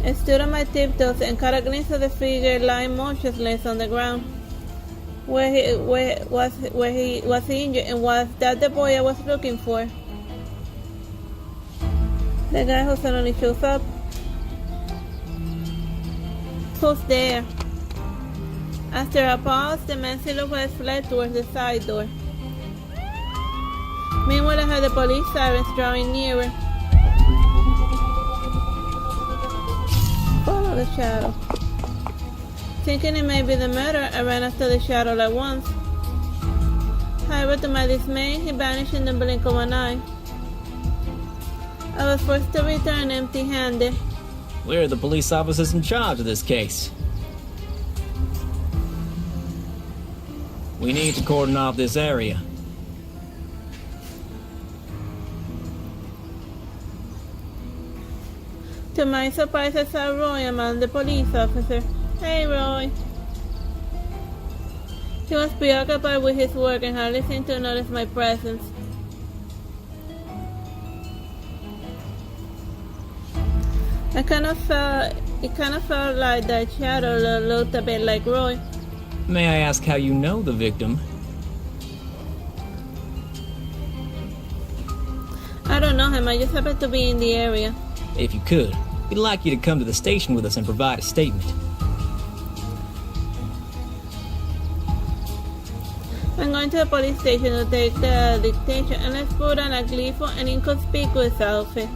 [SPEAKER 1] I stood on my tiptoes and caught a glimpse of the figure lying motionless on the ground. Where he was injured, and was that the boy I was looking for? The guy who suddenly shows up. Who's there? After a pause, the man silhouette fled towards the side door. Meanwhile, I heard the police sirens drawing nearer. Follow the shadow. Thinking it may be the murderer, I ran after the shadow at once. However, to my dismay, he vanished in the blink of an eye. I was forced to return empty-handed.
[SPEAKER 7] We're the police officers in charge of this case. We need to cordon off this area.
[SPEAKER 1] To my surprise, I saw Roy among the police officers. Hey, Roy. He was preoccupied with his work and hardly seemed to notice my presence. It kind of felt like that shadow looked a bit like Roy.
[SPEAKER 7] May I ask how you know the victim?
[SPEAKER 1] I don't know him, I just happened to be in the area.
[SPEAKER 7] If you could, we'd like you to come to the station with us and provide a statement.
[SPEAKER 1] I'm going to the police station to take the dictation, and let's put on a gleeful and inconspicuous outfit.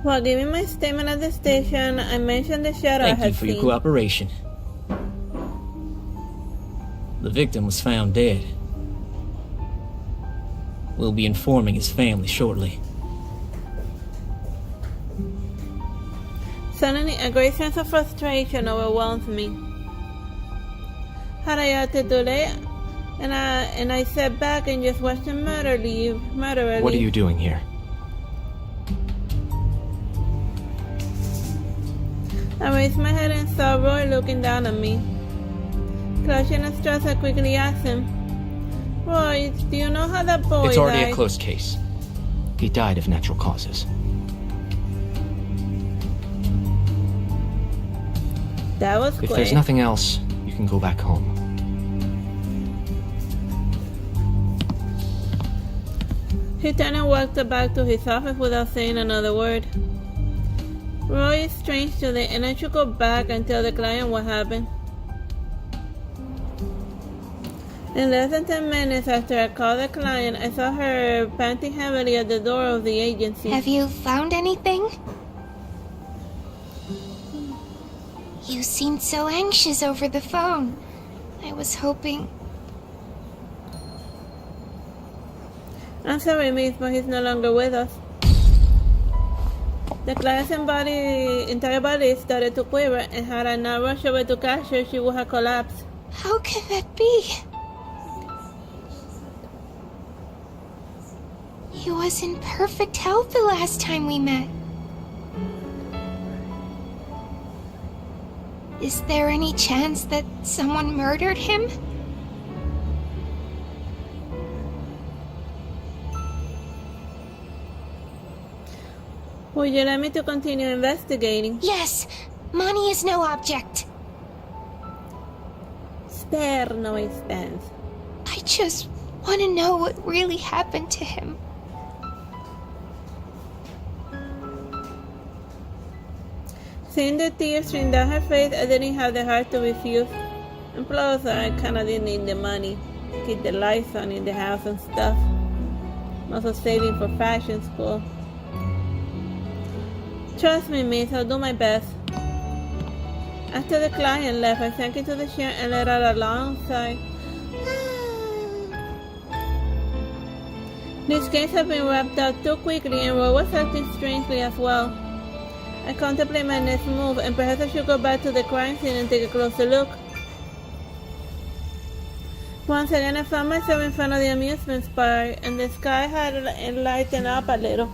[SPEAKER 1] While giving my statement at the station, I mentioned the shadow I
[SPEAKER 7] Thank
[SPEAKER 1] had
[SPEAKER 7] you for your
[SPEAKER 1] seen.
[SPEAKER 7] cooperation. The victim was found dead. We'll be informing his family shortly.
[SPEAKER 1] Suddenly, a great sense of frustration overwhelmed me. Had I acted too late? And I sat back and just watched the murderer leave.
[SPEAKER 11] What are you doing here?
[SPEAKER 1] I raised my head and saw Roy looking down at me. Clutching at straws, I quickly asked him, Roy, do you know how that boy
[SPEAKER 11] It's already
[SPEAKER 1] died?
[SPEAKER 11] a closed case. He died of natural causes.
[SPEAKER 1] That was
[SPEAKER 11] If
[SPEAKER 1] quick.
[SPEAKER 11] there's nothing else, you can go back home.
[SPEAKER 1] He turned and walked back to his office without saying another word. Roy is strange today, and I should go back and tell the client what happened. In less than 10 minutes after I called the client, I saw her panting heavily at the door of the agency.
[SPEAKER 12] Have you found anything? You seemed so anxious over the phone. I was hoping...
[SPEAKER 1] I'm sorry, miss, but he's no longer with us. The client's entire body started to quiver, and had I not rushed over to catch her, she would have collapsed.
[SPEAKER 12] How can that be? He was in perfect health the last time we met. Is there any chance that someone murdered him?
[SPEAKER 1] Would you like me to continue investigating?
[SPEAKER 12] Yes! Money is no object.
[SPEAKER 1] Spare no expense.
[SPEAKER 12] I just want to know what really happened to him.
[SPEAKER 1] Seeing the tears stream down her face, I didn't have the heart to refuse. And plus, I kinda didn't need the money. Keep the lights on in the house and stuff. I'm also saving for fashion school. Trust me, miss, I'll do my best. After the client left, I sank into the chair and let out a long sigh. This case had been wrapped up too quickly, and Roy was acting strangely as well. I contemplate my next move, and perhaps I should go back to the crime scene and take a closer look. Once again, I found myself in front of the amusement park, and the sky had lightened up a little.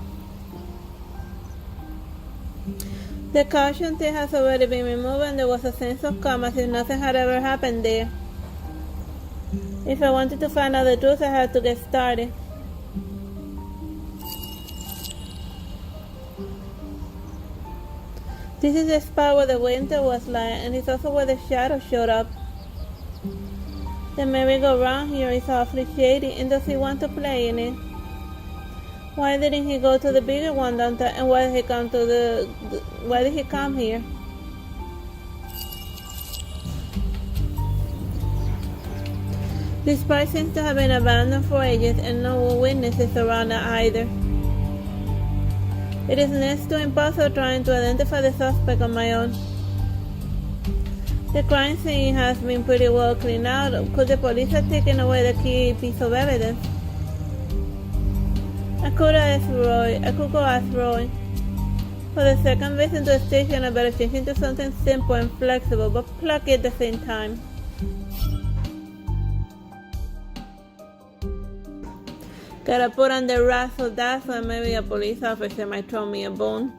[SPEAKER 1] The caution tape has already been removed, and there was a sense of calm as if nothing had ever happened there. If I wanted to find out the truth, I had to get started. This is the spot where the winter was lying, and it's also where the shadow showed up. The merry-go-round here is awfully shady, and does he want to play in it? Why didn't he go to the bigger one downtown, and why did he come here? This park seems to have been abandoned for ages, and no witnesses around it either. It is next to impossible trying to identify the suspect on my own. The crime scene has been pretty well cleaned out. Could the police have taken away the key piece of evidence? I could go ask Roy. For the second visit to the station, I better change into something simple and flexible, but plucky at the same time. Gotta put on the razzle dazzle, and maybe a police officer might throw me a bone.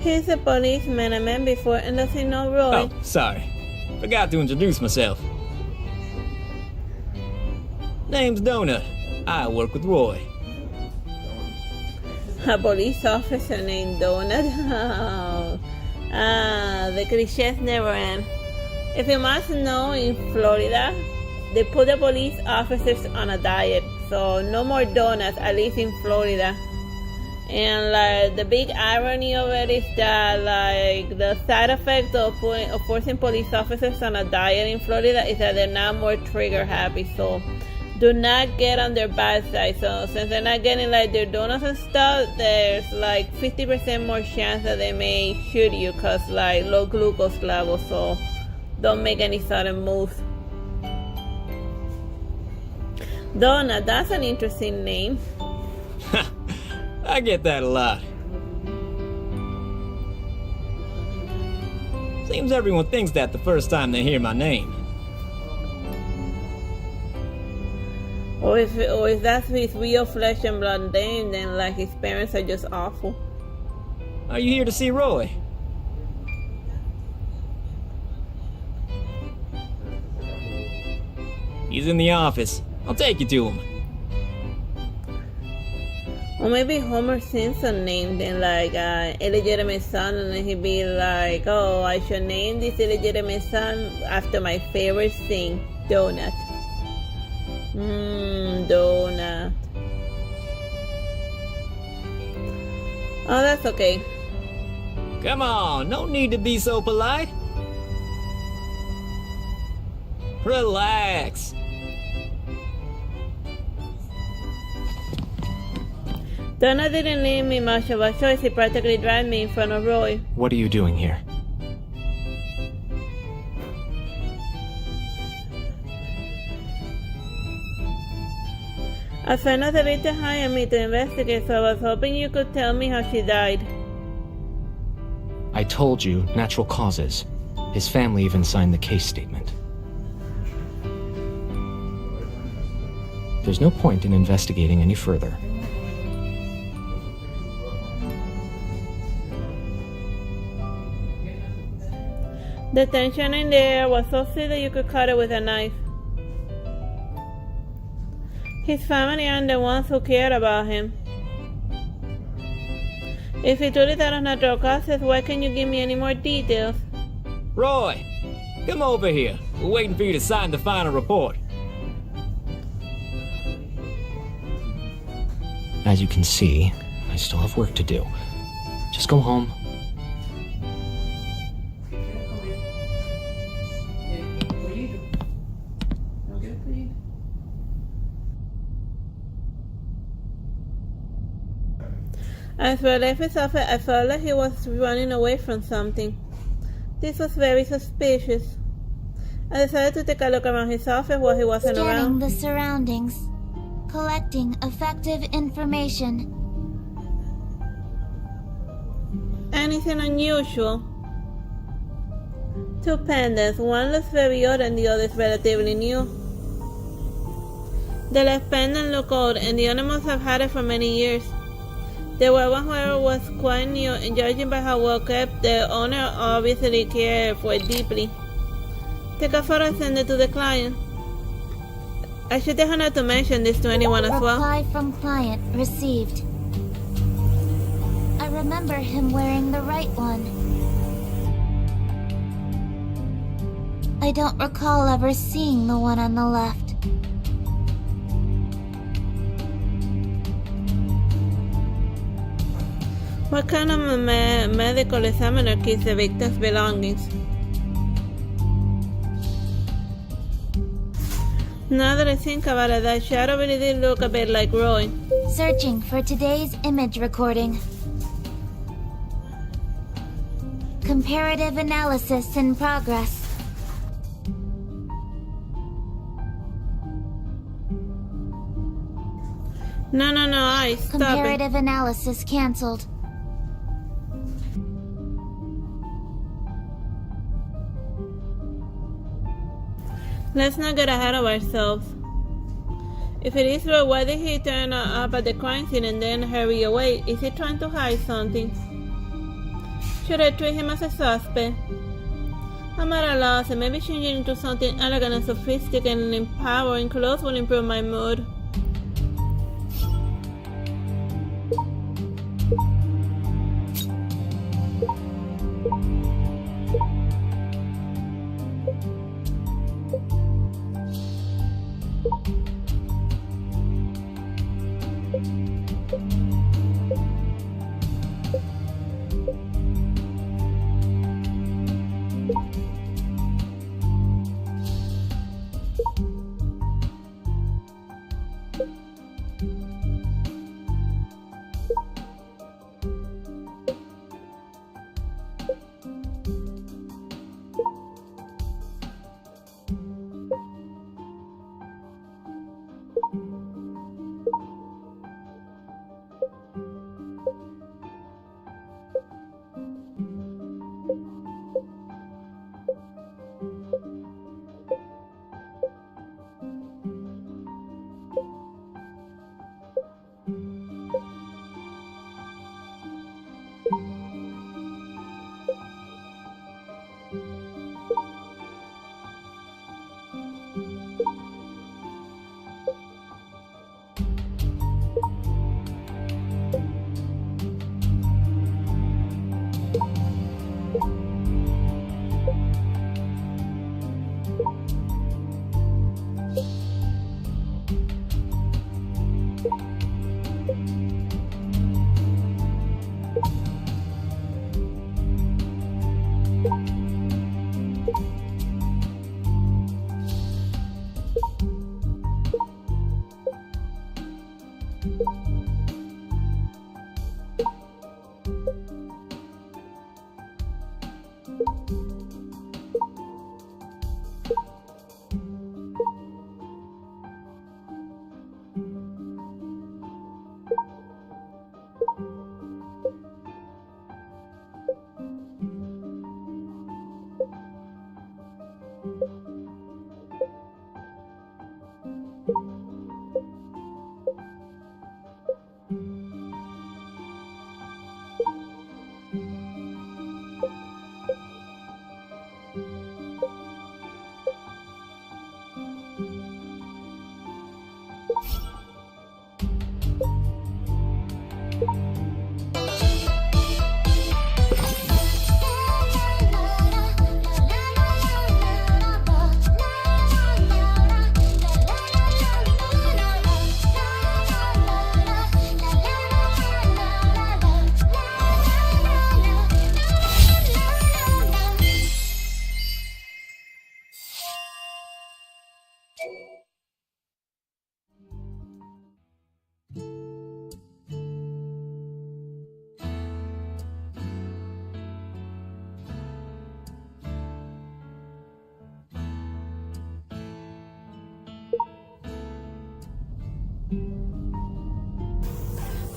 [SPEAKER 1] He's a policeman I met before, and does he know Roy?
[SPEAKER 7] Oh, sorry. Forgot to introduce myself. Name's Donut. I work with Roy.
[SPEAKER 1] A police officer named Donut. The cliches never end. If you must know, in Florida, they put the police officers on a diet, so no more donuts, at least in Florida. And like the big irony of it is that like the side effect of forcing police officers on a diet in Florida is that they're not more trigger happy. So do not get on their bad side. So since they're not getting like their donuts and stuff, there's like 50% more chance that they may shoot you because like low glucose levels. So don't make any sudden moves. Donut, that's an interesting name.
[SPEAKER 7] I get that a lot. Seems everyone thinks that the first time they hear my name.
[SPEAKER 1] Or if that's his real flesh and blood name, then like his parents are just awful.
[SPEAKER 7] Are you here to see Roy? He's in the office. I'll take you to him.
[SPEAKER 1] Or maybe Homer Simpson named him like illegitimate son, and then he'd be like, oh, I should name this illegitimate son after my favorite thing, donut. Donut. Oh, that's okay.
[SPEAKER 7] Come on, no need to be so polite. Relax.
[SPEAKER 1] Donut didn't leave me much of a choice. He practically dragged me in front of Roy.
[SPEAKER 11] What are you doing here?
[SPEAKER 1] A friend of Teresita hired me to investigate, so I was hoping you could tell me how she died.
[SPEAKER 11] I told you, natural causes. His family even signed the case statement. There's no point in investigating any further.
[SPEAKER 1] The tension in the air was so thick that you could cut it with a knife. His family aren't the ones who cared about him. If he truly died of natural causes, why can't you give me any more details?
[SPEAKER 7] Roy, come over here. We're waiting for you to sign the final report.
[SPEAKER 11] As you can see, I still have work to do. Just go home.
[SPEAKER 1] As for Leffie's office, I felt like he was running away from something. This was very suspicious. I decided to take a look around his office while he wasn't
[SPEAKER 6] Scanning
[SPEAKER 1] around.
[SPEAKER 6] the surroundings. Collecting effective information.
[SPEAKER 1] Anything unusual? Two pendants. One looks very old and the other is relatively new. The left pendant looked old and the owner must have had it for many years. The right one, however, was quite new, and judging by how well kept, the owner obviously cared for it deeply. Take a photo and send it to the client. I should tell her not to mention this to anyone as well.
[SPEAKER 6] Reply from client received. I remember him wearing the right one. I don't recall ever seeing the one on the left.
[SPEAKER 1] What kind of a medical examiner keeps the victim's belongings? Now that I think about it, that shadow really did look a bit like Roy.
[SPEAKER 6] Searching for today's image recording. Comparative analysis in progress.
[SPEAKER 1] No, stop
[SPEAKER 6] Comparative analysis cancelled.
[SPEAKER 1] Let's not get ahead of ourselves. If it is Roy, why did he turn up at the crime scene and then hurry away? Is he trying to hide something? Should I treat him as a suspect? I'm at a loss, and maybe changing into something elegant and sophisticated and empowering clothes will improve my mood.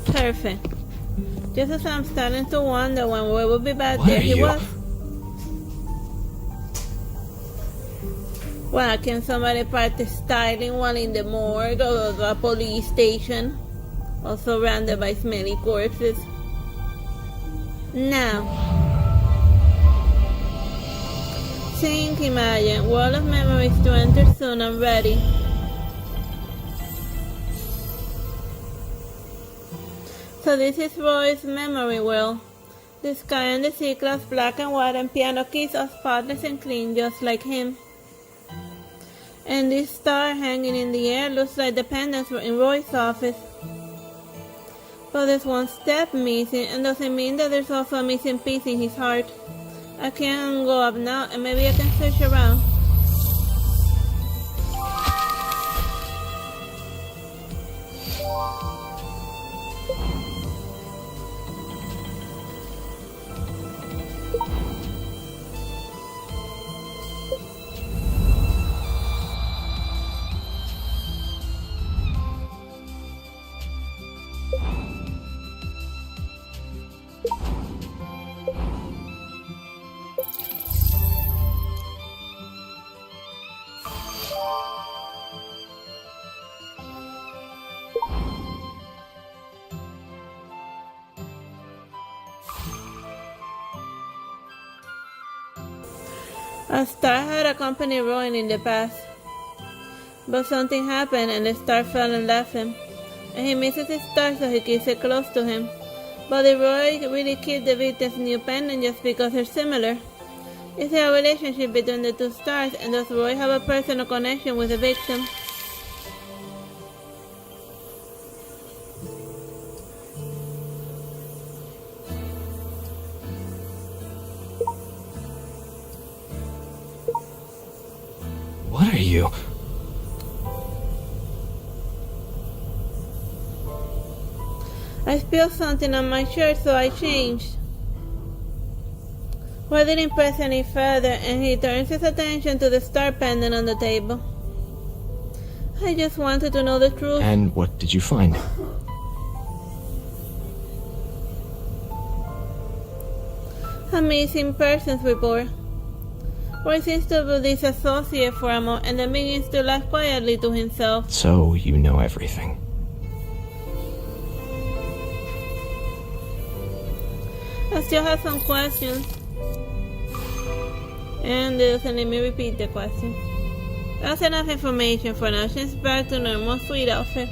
[SPEAKER 1] Perfect. Just as I'm starting to wonder when we will be back, there he was. Well, can somebody practice styling while in the morgue or the police station? Also surrounded by smelly corpses. Now, think, imagine, world of memories to enter soon. I'm ready. So this is Roy's memory world. The sky and the sea clouds black and white, and piano keys are spotless and clean just like him. And this star hanging in the air looks like the pendants were in Roy's office. But there's one step missing, and doesn't mean that there's also a missing piece in his heart. I can go up now, and maybe I can search around. A star had accompanied Roy in the past, but something happened and the star fell and left him, and he misses his star, so he keeps it close to him. But did Roy really keep the victim's new pendant just because they're similar? Is there a relationship between the two stars, and does Roy have a personal connection with the victim?
[SPEAKER 11] What are you?
[SPEAKER 1] I spilled something on my shirt, so I changed. Roy didn't press any further, and he turns his attention to the star pendant on the table. I just wanted to know the truth.
[SPEAKER 11] And what did you find?
[SPEAKER 1] A missing persons report. Roy seems to be disassociated for a moment and then begins to laugh quietly to himself.
[SPEAKER 11] So you know everything.
[SPEAKER 1] I still have some questions. And they doesn't let me repeat the question. That's enough information for now. She's back to normal sweet outfit.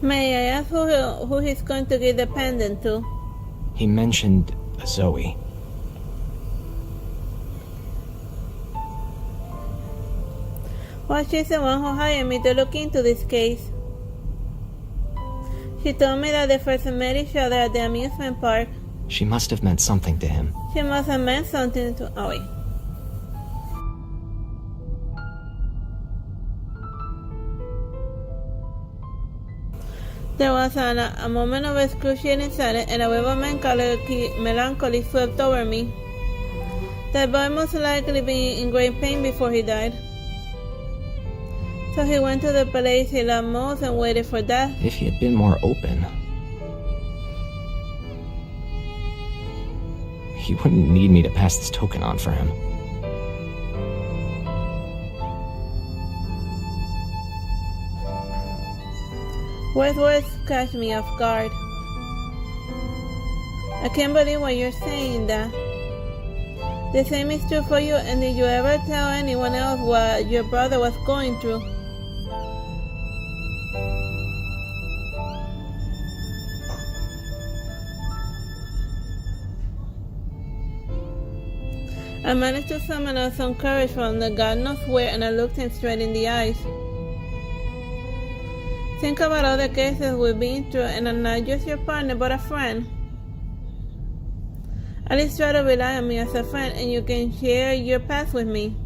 [SPEAKER 1] May I ask who he's going to give the pendant to?
[SPEAKER 11] He mentioned Zoe.
[SPEAKER 1] Well, she's the one who hired me to look into this case. She told me that they first met each other at the amusement park.
[SPEAKER 11] She must have meant something to him.
[SPEAKER 1] She must have meant something to... Oh, wait. There was a moment of excruciating silence, and a wave of melancholy swept over me. That boy must likely be in great pain before he died. So he went to the place he loved most and waited for death.
[SPEAKER 11] If he had been more open, he wouldn't need me to pass this token on for him.
[SPEAKER 1] Words catch me off guard. I can't believe what you're saying, Dad. The same is true for you, and did you ever tell anyone else what your brother was going through? I managed to summon up some courage from the God knows where, and I looked him straight in the eyes. Think about all the cases we've been through, and I'm not just your partner, but a friend. At least try to rely on me as a friend, and you can share your past with me.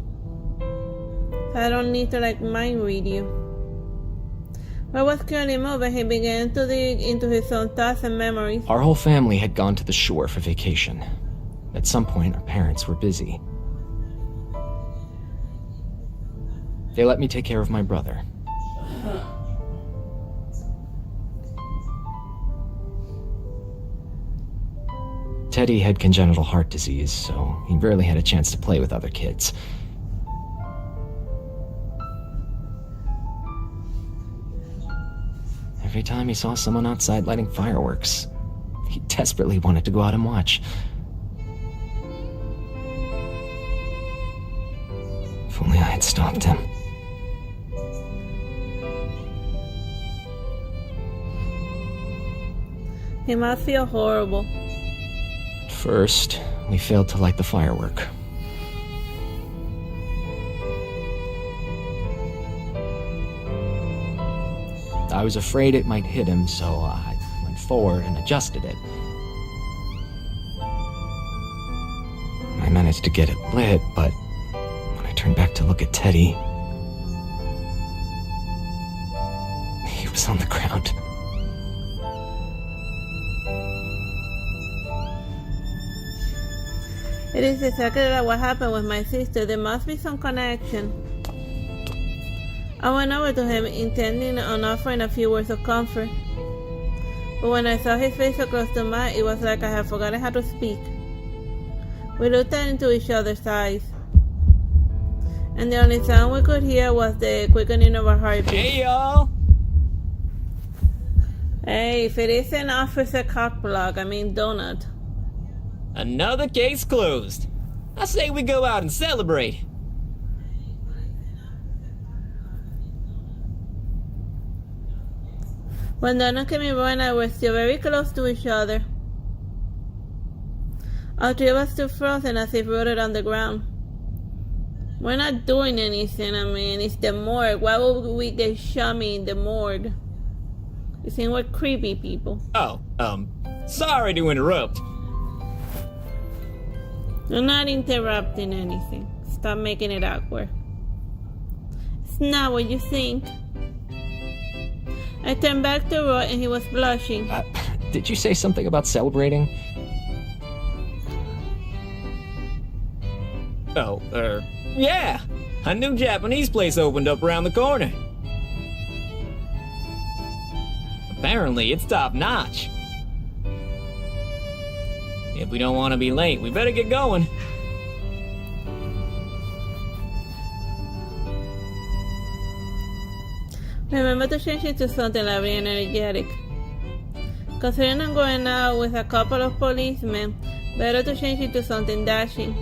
[SPEAKER 1] So I don't need to mind read you. Rob was currently moving. He began to dig into his own thoughts and memories.
[SPEAKER 11] Our whole family had gone to the shore for vacation. At some point, our parents were busy. They let me take care of my brother. Teddy had congenital heart disease, so he rarely had a chance to play with other kids. Every time he saw someone outside lighting fireworks, he desperately wanted to go out and watch. If only I had stopped him.
[SPEAKER 1] He must feel horrible.
[SPEAKER 11] First, we failed to light the firework. I was afraid it might hit him, so I went forward and adjusted it. I managed to get it lit, but when I turned back to look at Teddy, he was on the ground.
[SPEAKER 1] It is exactly like what happened with my sister. There must be some connection. I went over to him, intending on offering a few words of comfort. But when I saw his face across to mine, it was like I had forgotten how to speak. We looked into each other's eyes, and the only sound we could hear was the quickening of our heartbeats.
[SPEAKER 8] Hey, y'all!
[SPEAKER 1] Hey, if it isn't Officer Cockblock, I mean Donut.
[SPEAKER 8] Another case closed. I say we go out and celebrate.
[SPEAKER 1] When Donut came in, Roy and I were still very close to each other. All three of us stood frozen as if rooted on the ground. We're not doing anything, I mean, it's the morgue. Why would we get shummy in the morgue? You think we're creepy people.
[SPEAKER 8] Oh, sorry to interrupt.
[SPEAKER 1] You're not interrupting anything. Stop making it awkward. It's not what you think. I turned back to Roy and he was blushing.
[SPEAKER 11] Did you say something about celebrating?
[SPEAKER 8] Oh, yeah. A new Japanese place opened up around the corner. Apparently, it's top notch. If we don't want to be late, we better get going.
[SPEAKER 1] Remember to change it to something like very energetic. Considering I'm going out with a couple of policemen, better to change it to something dashing.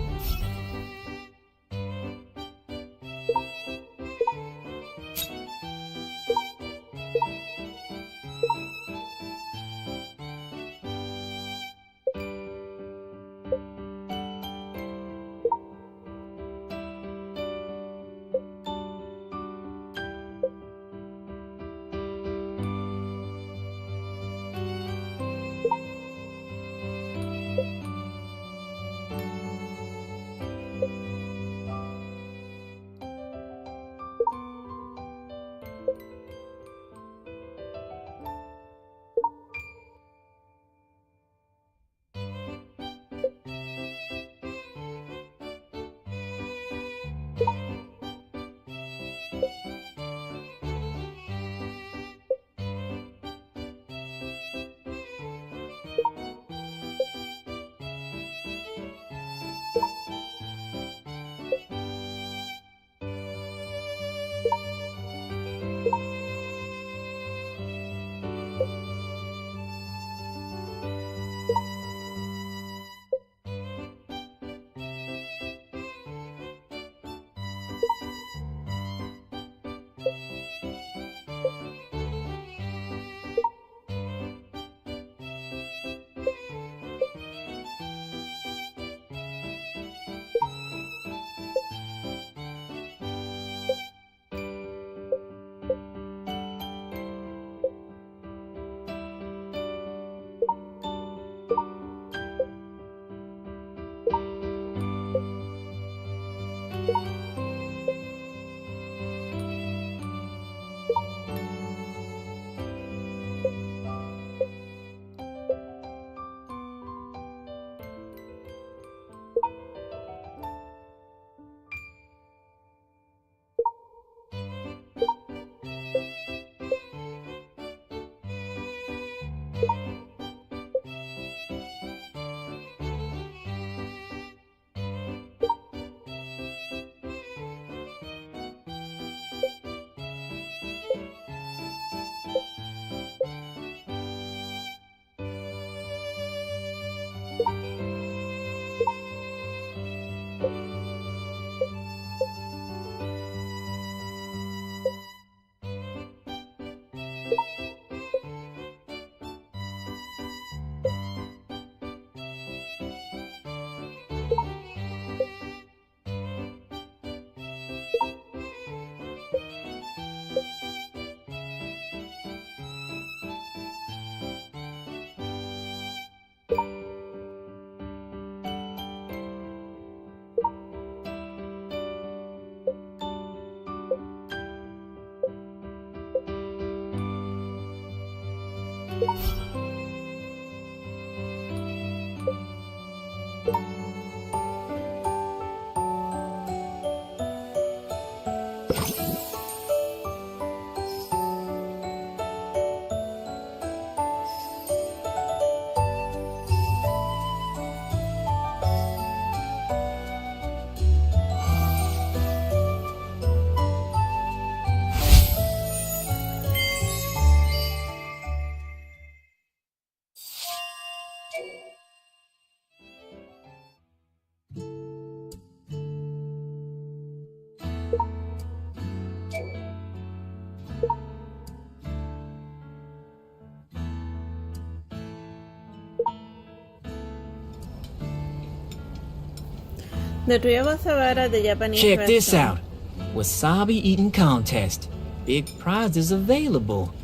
[SPEAKER 1] The three of us arrived at the Japanese
[SPEAKER 11] Check this
[SPEAKER 1] restaurant.
[SPEAKER 11] out. Wasabi eating contest. Big prizes available.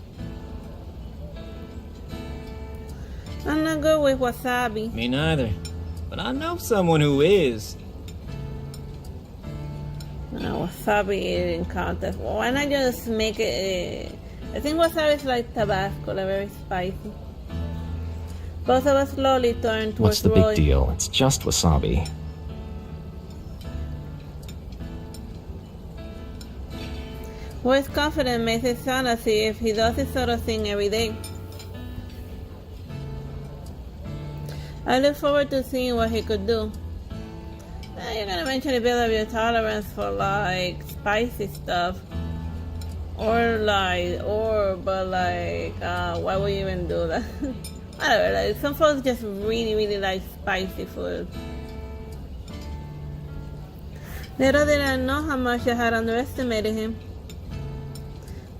[SPEAKER 1] I'm not good with wasabi.
[SPEAKER 11] Me neither. But I know someone who is.
[SPEAKER 1] No, wasabi eating contest. Well, why not just make it? I think wasabi is like Tabasco, like very spicy. Both of us slowly turned
[SPEAKER 11] What's
[SPEAKER 1] towards
[SPEAKER 11] the
[SPEAKER 1] Roy.
[SPEAKER 11] big deal? It's just wasabi.
[SPEAKER 1] Roy's confidence makes it sound as if he does this sort of thing every day. I look forward to seeing what he could do. You're gonna eventually build up your tolerance for like spicy stuff. But why would you even do that? Whatever, like some folks just really, really like spicy food. Little did I know how much I had underestimated him.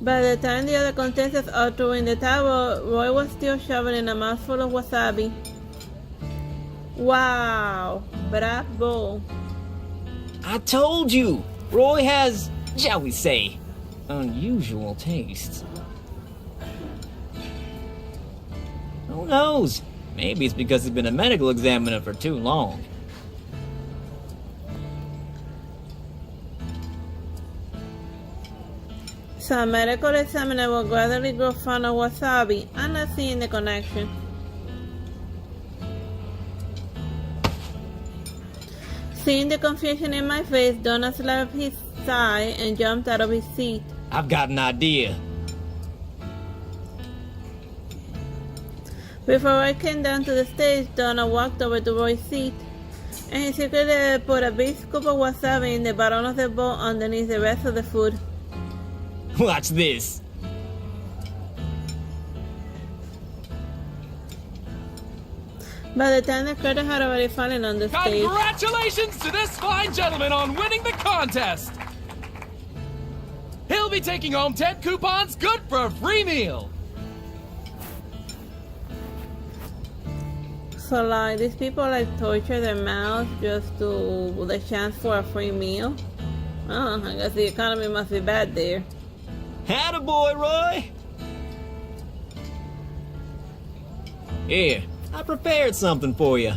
[SPEAKER 1] By the time the other contestants all threw in the towel, Roy was still shoveling a mouthful of wasabi. Wow, bravo.
[SPEAKER 11] I told you! Roy has, shall we say, unusual tastes. Who knows? Maybe it's because he's been a medical examiner for too long.
[SPEAKER 1] So a medical examiner will gradually grow fond of wasabi. I'm not seeing the connection. Seeing the confusion in my face, Donna slapped his thigh and jumped out of his seat.
[SPEAKER 11] I've got an idea.
[SPEAKER 1] Before I came down to the stage, Donna walked over to Roy's seat, and he secretly put a big scoop of wasabi in the bottom of the bowl underneath the rest of the food.
[SPEAKER 11] Watch this.
[SPEAKER 1] By the time the curtain had already fallen on the stage,
[SPEAKER 8] Congratulations to this fine gentleman on winning the contest! He'll be taking home 10 coupons good for a free meal!
[SPEAKER 1] so like these people like torture their mouths just to the chance for a free meal. Oh, I guess the economy must be bad there.
[SPEAKER 11] Attaboy, Roy! Here, I prepared something for you.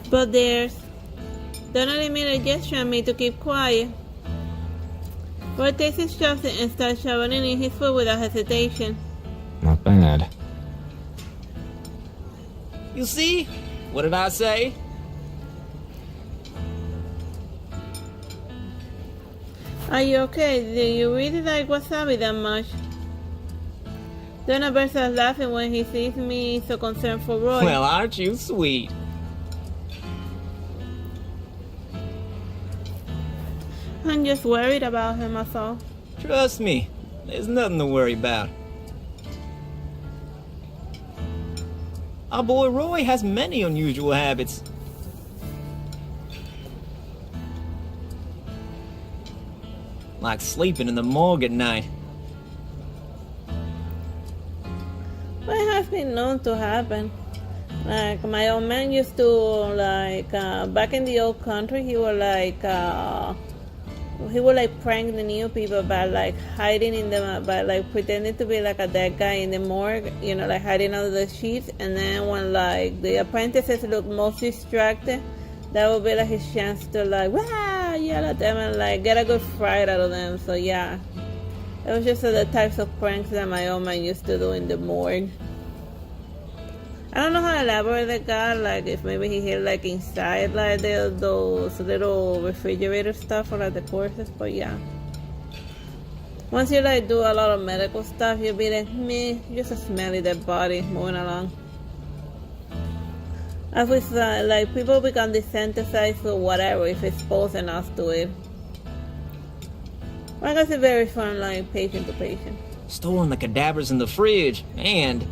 [SPEAKER 1] But Donna made a gesture at me to keep quiet. Roy takes his chopstick and starts shoveling in his food without hesitation.
[SPEAKER 11] Not bad. You see? What did I say?
[SPEAKER 1] Are you okay? Do you really like wasabi that much? Donna bursts out laughing when he sees me so concerned for Roy.
[SPEAKER 11] Well, aren't you sweet?
[SPEAKER 1] I'm just worried about him, that's all.
[SPEAKER 11] Trust me, there's nothing to worry about. Our boy Roy has many unusual habits. Like sleeping in the morgue at night.
[SPEAKER 1] Well, it has been known to happen. Like, my old man used to, like, back in the old country, he would prank the new people by, like, hiding in them, by, like, pretending to be, like, a dead guy in the morgue, you know, like, hiding under the sheets, and then when, like, the apprentices looked most distracted, that would be, like, his chance to, like, wow, yell at them and like get a good fright out of them. So yeah, it was just the types of pranks that my old man used to do in the morgue. I don't know how elaborate they got, like if maybe he hid like inside like those little refrigerator stuff or like the courses, but yeah. Once you like do a lot of medical stuff, you'll be like, meh, just a smelly dead body moving along. As we saw, like people become desensitized to whatever if exposed enough to it. I guess it's very fun, like patient to patient.
[SPEAKER 11] Storing the cadavers in the fridge, and...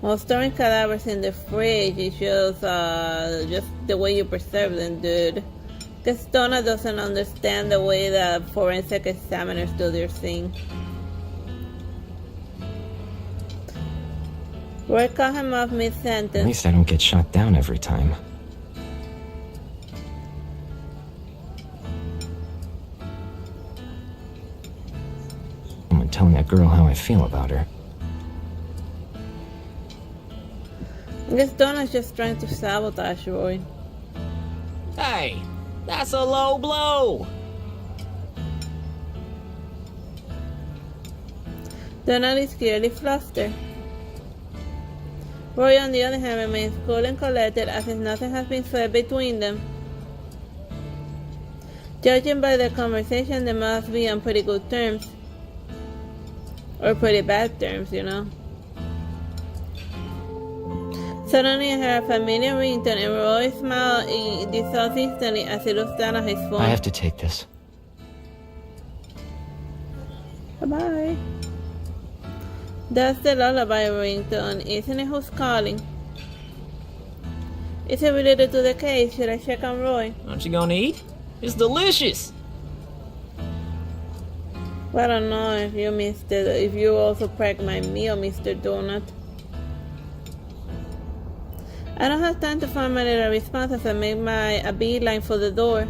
[SPEAKER 1] Well, storing cadavers in the fridge is just the way you preserve them, dude. Because Donna doesn't understand the way that forensic examiners do their thing. Roy cut him off mid-sentence.
[SPEAKER 13] At least I don't get shot down every time. I'm telling a girl how I feel about her.
[SPEAKER 1] I guess Donna's just trying to sabotage Roy.
[SPEAKER 11] Hey, that's a low blow!
[SPEAKER 1] Donna is clearly flustered. Roy, on the other hand, remains cool and collected as if nothing has been said between them. Judging by their conversation, they must be on pretty good terms. Or pretty bad terms, you know. Suddenly I heard a familiar ringtone and Roy smiled dissolved instantly as he looked down at his phone.
[SPEAKER 13] I have to take this.
[SPEAKER 1] Bye-bye. That's the lullaby ringtone, isn't it? Who's calling? Is it related to the case? Should I check on Roy?
[SPEAKER 11] Aren't you gonna eat? It's delicious!
[SPEAKER 1] Well, I don't know if you missed it, if you also cracked my meal, Mr. Donut. I don't have time to find my little response as I make a beeline for the door.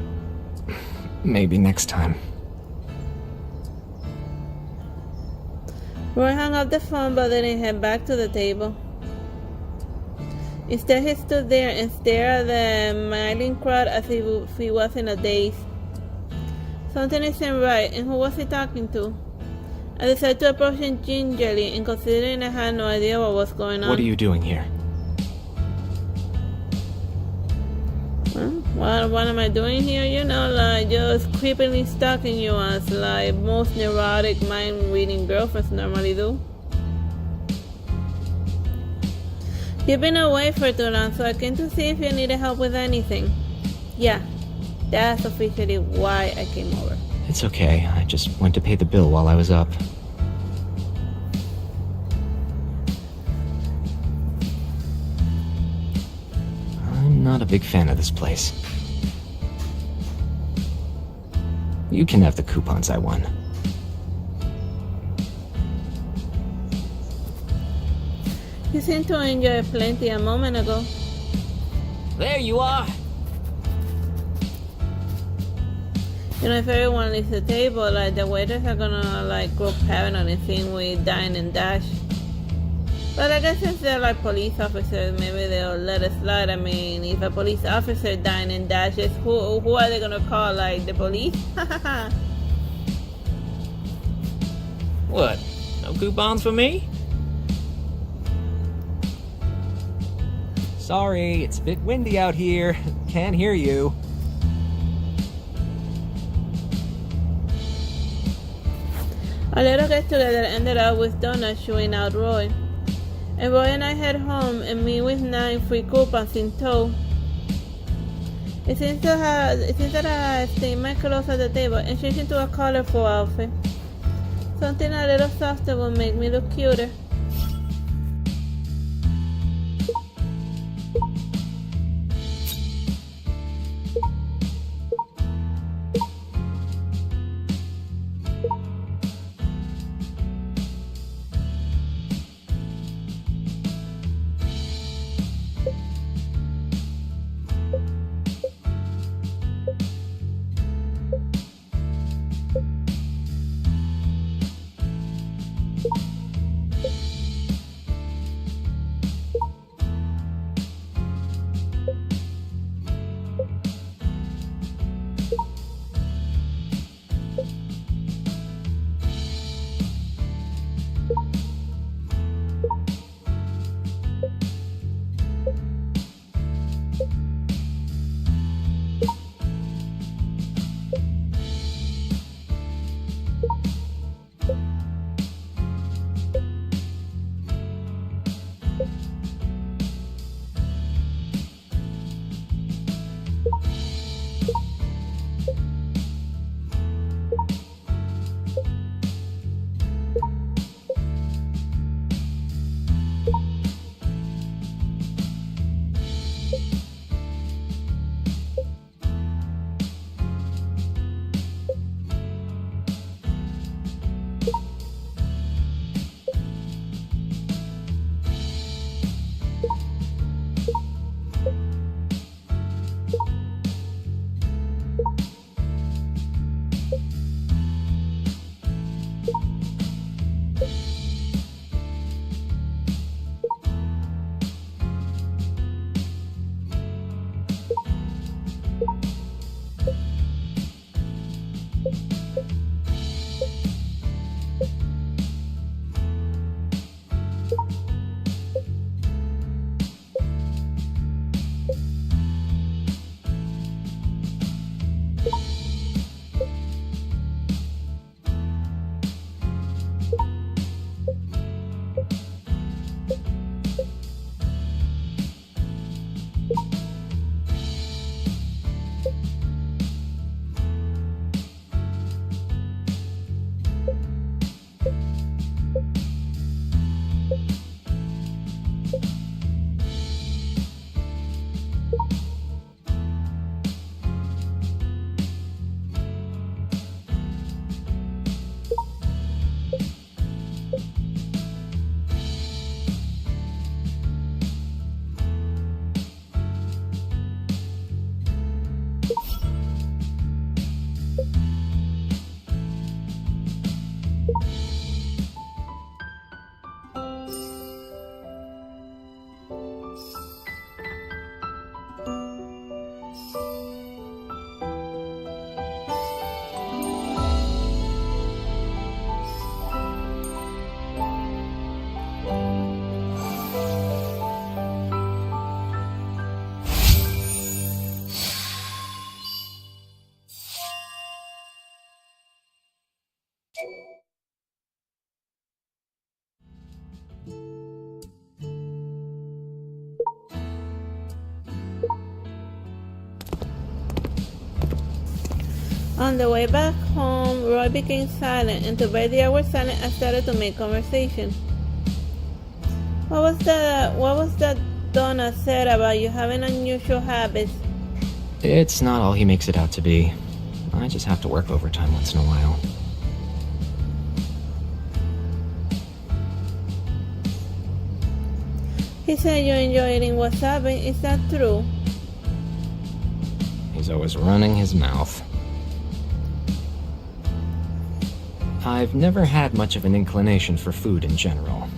[SPEAKER 13] Maybe next time.
[SPEAKER 1] Roy hung up the phone but didn't head back to the table. Instead, he stood there and stared at the milling crowd as if he was in a daze. Something isn't right, and who was he talking to? I decided to approach him gingerly, and considering I had no idea what was going on.
[SPEAKER 13] What are you doing here?
[SPEAKER 1] What am I doing here? You know, like just creepily stalking you as like most neurotic mind-reading girlfriends normally do. You've been away for too long, so I came to see if you needed help with anything. Yeah, that's officially why I came over.
[SPEAKER 13] It's okay, I just went to pay the bill while I was up. I'm not a big fan of this place. You can have the coupons I won.
[SPEAKER 1] You seemed to enjoy plenty a moment ago.
[SPEAKER 11] There you are!
[SPEAKER 1] You know, if everyone leaves the table, like the waiters are gonna like grow paranoid and think we dine and dash. But I guess since they're like police officers, maybe they'll let it slide. I mean, if a police officer dine and dashes, who are they gonna call? Like the police?
[SPEAKER 11] What? No coupons for me?
[SPEAKER 7] Sorry, it's a bit windy out here. Can't hear you.
[SPEAKER 1] Our little get-together ended up with Donna shooing out Roy. And Roy and I head home, and me with 9 free coupons in tow. It seems that I stayed my clothes at the table and changed into a colorful outfit. Something a little softer will make me look cuter. On the way back home, Roy became silent, and to break the awkward silence, I started to make conversation. What was that Donna said about you having unusual habits?
[SPEAKER 13] It's not all he makes it out to be. I just have to work overtime once in a while.
[SPEAKER 1] He said you enjoy eating wasabi. Is that true?
[SPEAKER 13] He's always running his mouth. I've never had much of an inclination for food in general.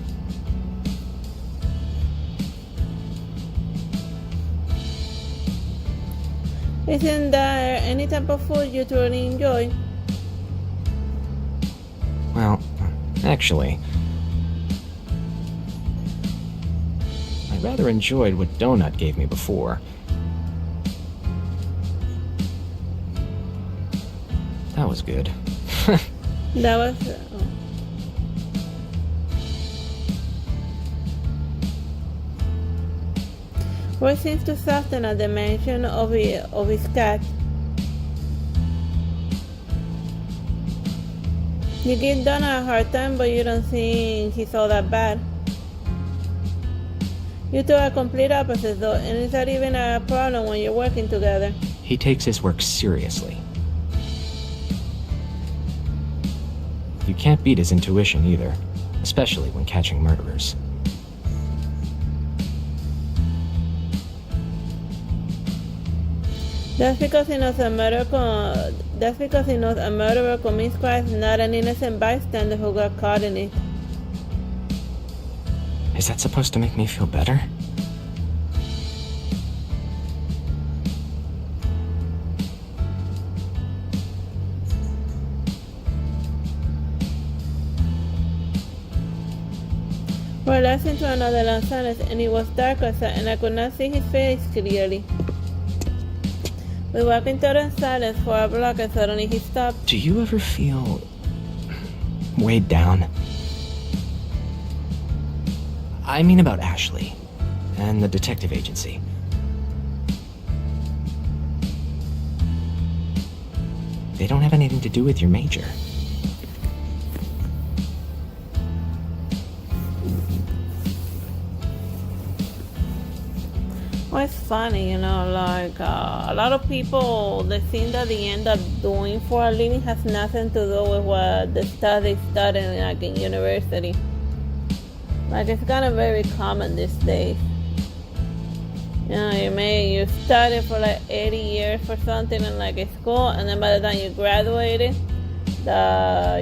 [SPEAKER 1] Isn't there any type of food you truly enjoy?
[SPEAKER 13] Well, actually, I rather enjoyed what Donut gave me before. That was good.
[SPEAKER 1] That was... Roy seems to soften at the mention of his cat. You give Donna a hard time, but you don't think he's all that bad. You two are complete opposites though, and it's not even a problem when you're working together.
[SPEAKER 13] He takes his work seriously. You can't beat his intuition either, especially when catching murderers.
[SPEAKER 1] That's because he knows a murderer commits crimes, not an innocent bystander who got caught in it.
[SPEAKER 13] Is that supposed to make me feel better?
[SPEAKER 1] We're lapsed into another long silence, and it was dark outside, and I could not see his face clearly. We walked in total silence for a block, and suddenly he stopped.
[SPEAKER 13] Do you ever feel weighed down? I mean about Ashley and the detective agency. They don't have anything to do with your major.
[SPEAKER 1] Well, it's funny, like a lot of people, the thing that they end up doing for a living has nothing to do with what the stuff they study like in university. Like, it's kind of very common these days. You study for like 80 years for something in like a school, and then by the time you graduated, the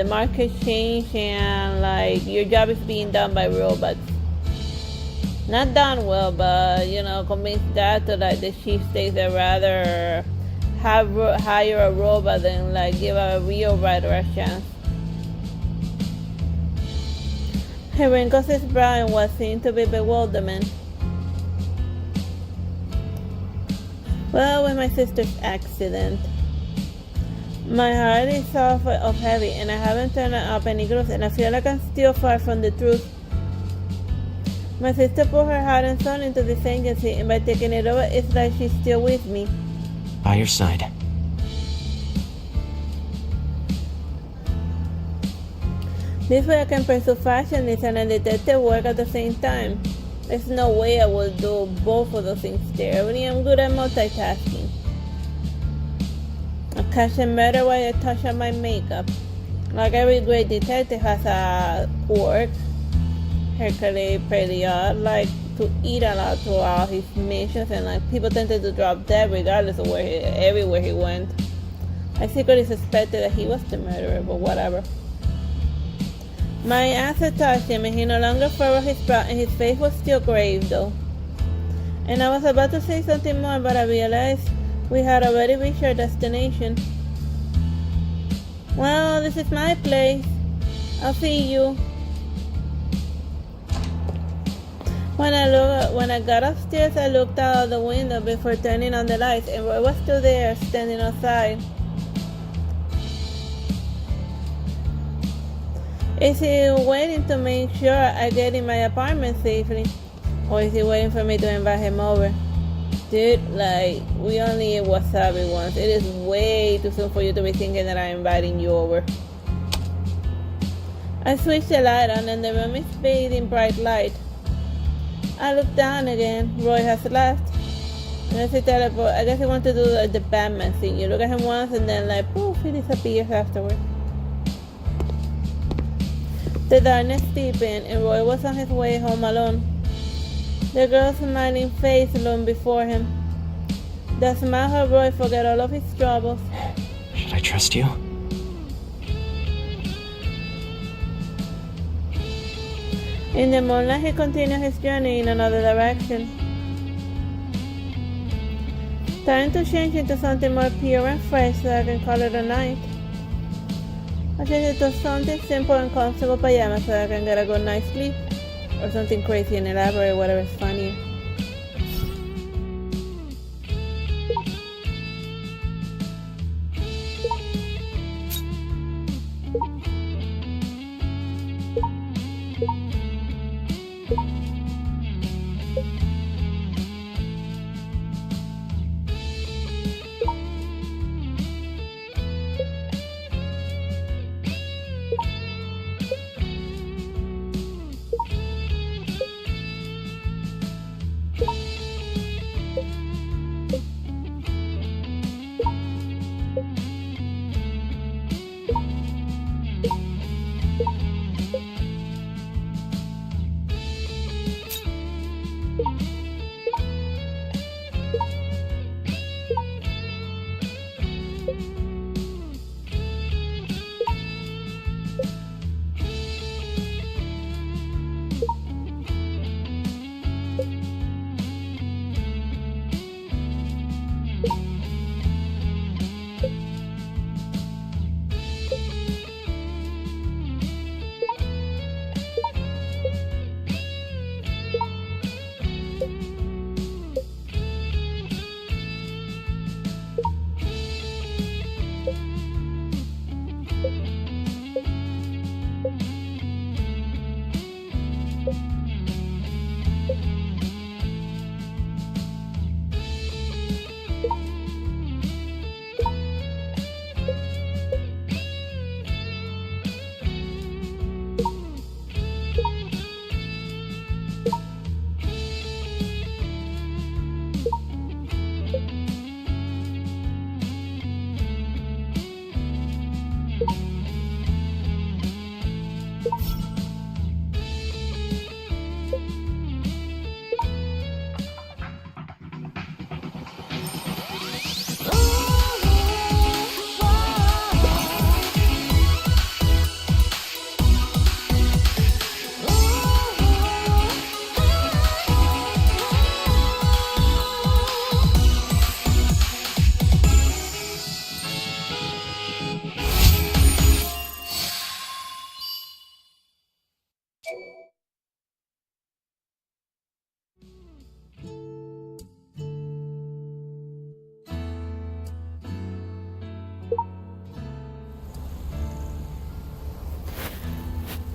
[SPEAKER 1] market changed, and like your job is being done by robots. Not done well, but convince that to like the chief states that rather hire a robot than like give a real writer a chance. He wrinkles his brow in what seemed to be bewilderment. Well, with my sister's accident, my heart is off of heavy, and I haven't turned up any growth, and I feel like I'm still far from the truth. My sister put her heart and soul into this agency, and by taking it over, it's like she's still with me.
[SPEAKER 13] By your side.
[SPEAKER 1] This way I can pursue fashionista and detective work at the same time. There's no way I will do both of those things terribly. I'm good at multitasking. I catch a murder while I touch on my makeup. Like every great detective has a quirk. Hercule Poirot like to eat a lot throughout his missions, and like people tended to drop dead regardless of everywhere he went. I secretly suspected that he was the murderer, but whatever. My answer touched him, and he no longer furrowed his brow, and his face was still grave though. And I was about to say something more, but I realized we had already reached our destination. Well, this is my place. I'll see you. When I got upstairs, I looked out the window before turning on the lights, and Roy was still there, standing outside. Is he waiting to make sure I get in my apartment safely? Or is he waiting for me to invite him over? Dude, like, we only ate wasabi once. It is way too soon for you to be thinking that I'm inviting you over. I switched the light on and the room is bathed in bright light. I look down again. Roy has left. And I teleport. I guess I want to do the Batman thing. You look at him once and then like poof, he disappears afterwards. The darkness deepened and Roy was on his way home alone. The girl's smiling face loomed before him. The smile helped Roy forget all of his troubles.
[SPEAKER 13] Should I trust you?
[SPEAKER 1] In the moonlight, he continued his journey in another direction. Time to change into something more pure and fresh so I can call it a night. I changed it to something simple and comfortable pajamas so I can get a good night's sleep. Or something crazy and elaborate, whatever is funnier.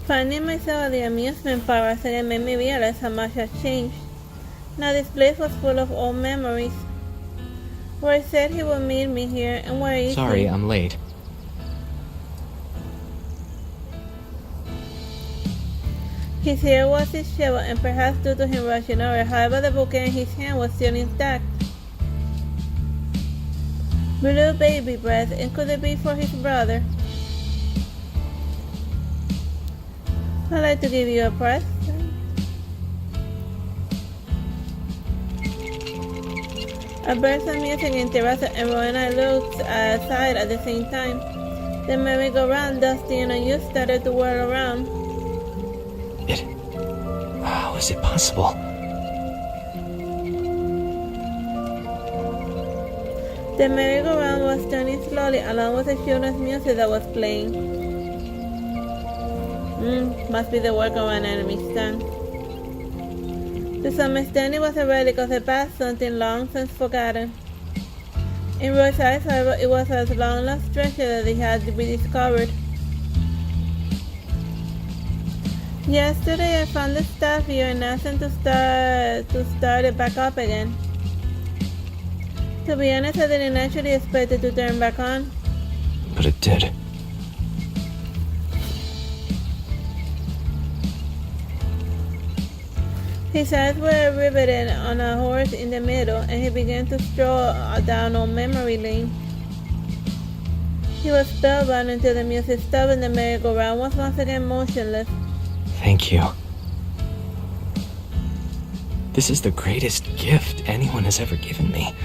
[SPEAKER 1] Finding myself at the amusement park again made me realize how much had changed. Now this place was full of old memories. Roy said he would meet me here, and where is
[SPEAKER 13] Sorry,
[SPEAKER 1] he?
[SPEAKER 13] I'm late.
[SPEAKER 1] His hair was disheveled and perhaps due to him rushing over, however the bouquet in his hand was still intact. Blue baby breath, and could it be for his brother? I'd like to give you a present. A burst of music interrupted and Roy and I looked aside at the same time. The merry-go-round, dusty and unused, started to whirl around.
[SPEAKER 13] How is it possible?
[SPEAKER 1] The merry-go-round was turning slowly along with the children's music that was playing. Must be the work of an enemy stand. To some extent, it was a relic of the past, something long since forgotten. In Roy's eyes, however, it was a long-lost treasure that he had to be discovered. Yesterday I found the stuff here and asked them to start it back up again. To be honest, I didn't actually expect it to turn back on.
[SPEAKER 13] But it did.
[SPEAKER 1] His eyes were riveted on a horse in the middle, and he began to stroll down old memory lane. He was spellbound until the music stopped and the merry-go-round was once again motionless.
[SPEAKER 13] Thank you. This is the greatest gift anyone has ever given me.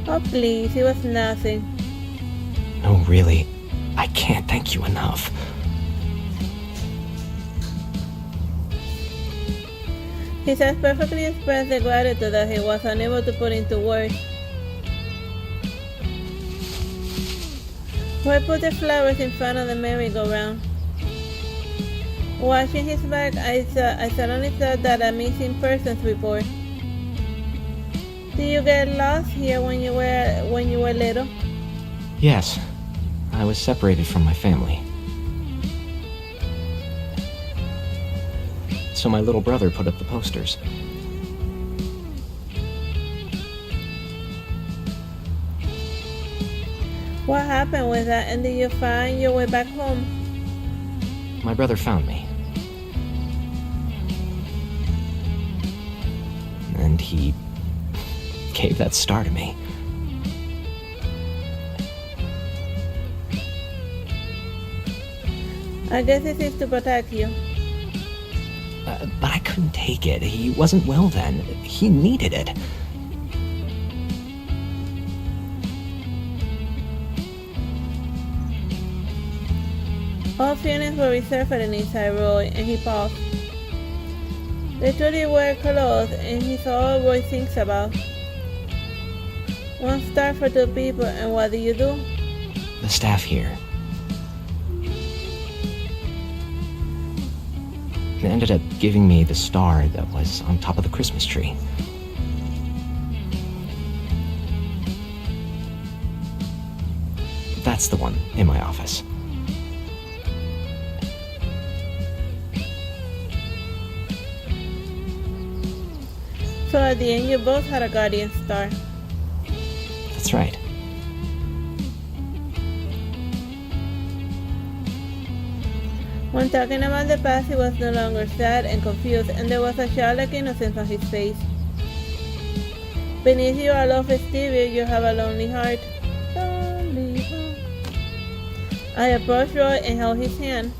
[SPEAKER 1] Oh please, it was nothing.
[SPEAKER 13] No, really, I can't thank you enough.
[SPEAKER 1] His eyes perfectly expressed the gratitude that he was unable to put into words. Why put the flowers in front of the merry-go-round? Watching his back, I suddenly thought that a missing persons report. Did you get lost here when you were little?
[SPEAKER 13] Yes, I was separated from my family. So my little brother put up the posters.
[SPEAKER 1] What happened with that, and did you find your way back home?
[SPEAKER 13] My brother found me. And he gave that star to me.
[SPEAKER 1] I guess it is to protect you.
[SPEAKER 13] But I couldn't take it. He wasn't well then. He needed it.
[SPEAKER 1] All feelings were resurfacing inside Roy, and he paused. The two did wear clothes, and he's all Roy thinks about. One star for two people, and what do you do?
[SPEAKER 13] The staff here. They ended up giving me the star that was on top of the Christmas tree. That's the one in my office.
[SPEAKER 1] So at the end you both had a guardian star.
[SPEAKER 13] That's right.
[SPEAKER 1] When talking about the past, he was no longer sad and confused, and there was a childlike innocence on his face. Beneath your love exterior, you have a lonely heart. Lonely heart. I approached Roy and held his hand.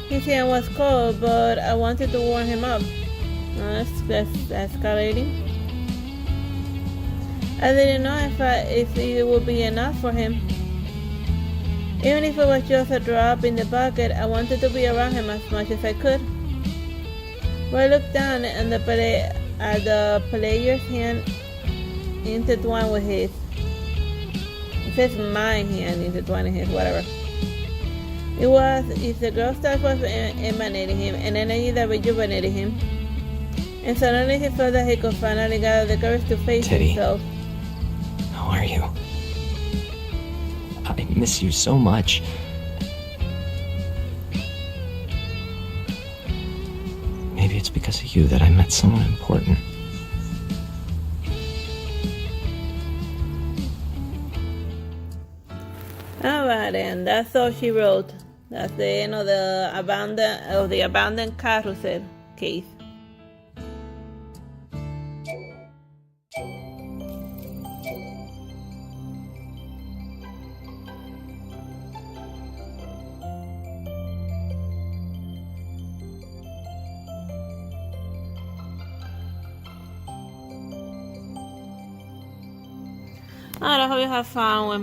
[SPEAKER 1] His hand was cold, but I wanted to warm him up. That's escalating. I didn't know if it would be enough for him. Even if it was just a drop in the bucket, I wanted to be around him as much as I could. Roy looked down and at the player's hand intertwined with his. It says my hand intertwined with his, whatever. It was if the girl stuff was emanating him, an energy that rejuvenated him. And suddenly he felt that he could finally gather the courage to face himself.
[SPEAKER 13] How are you? I miss you so much. Maybe it's because of you that I met someone important.
[SPEAKER 1] Alright, and that's all she wrote. That's the end of the abandoned carousel case. I hope you have fun with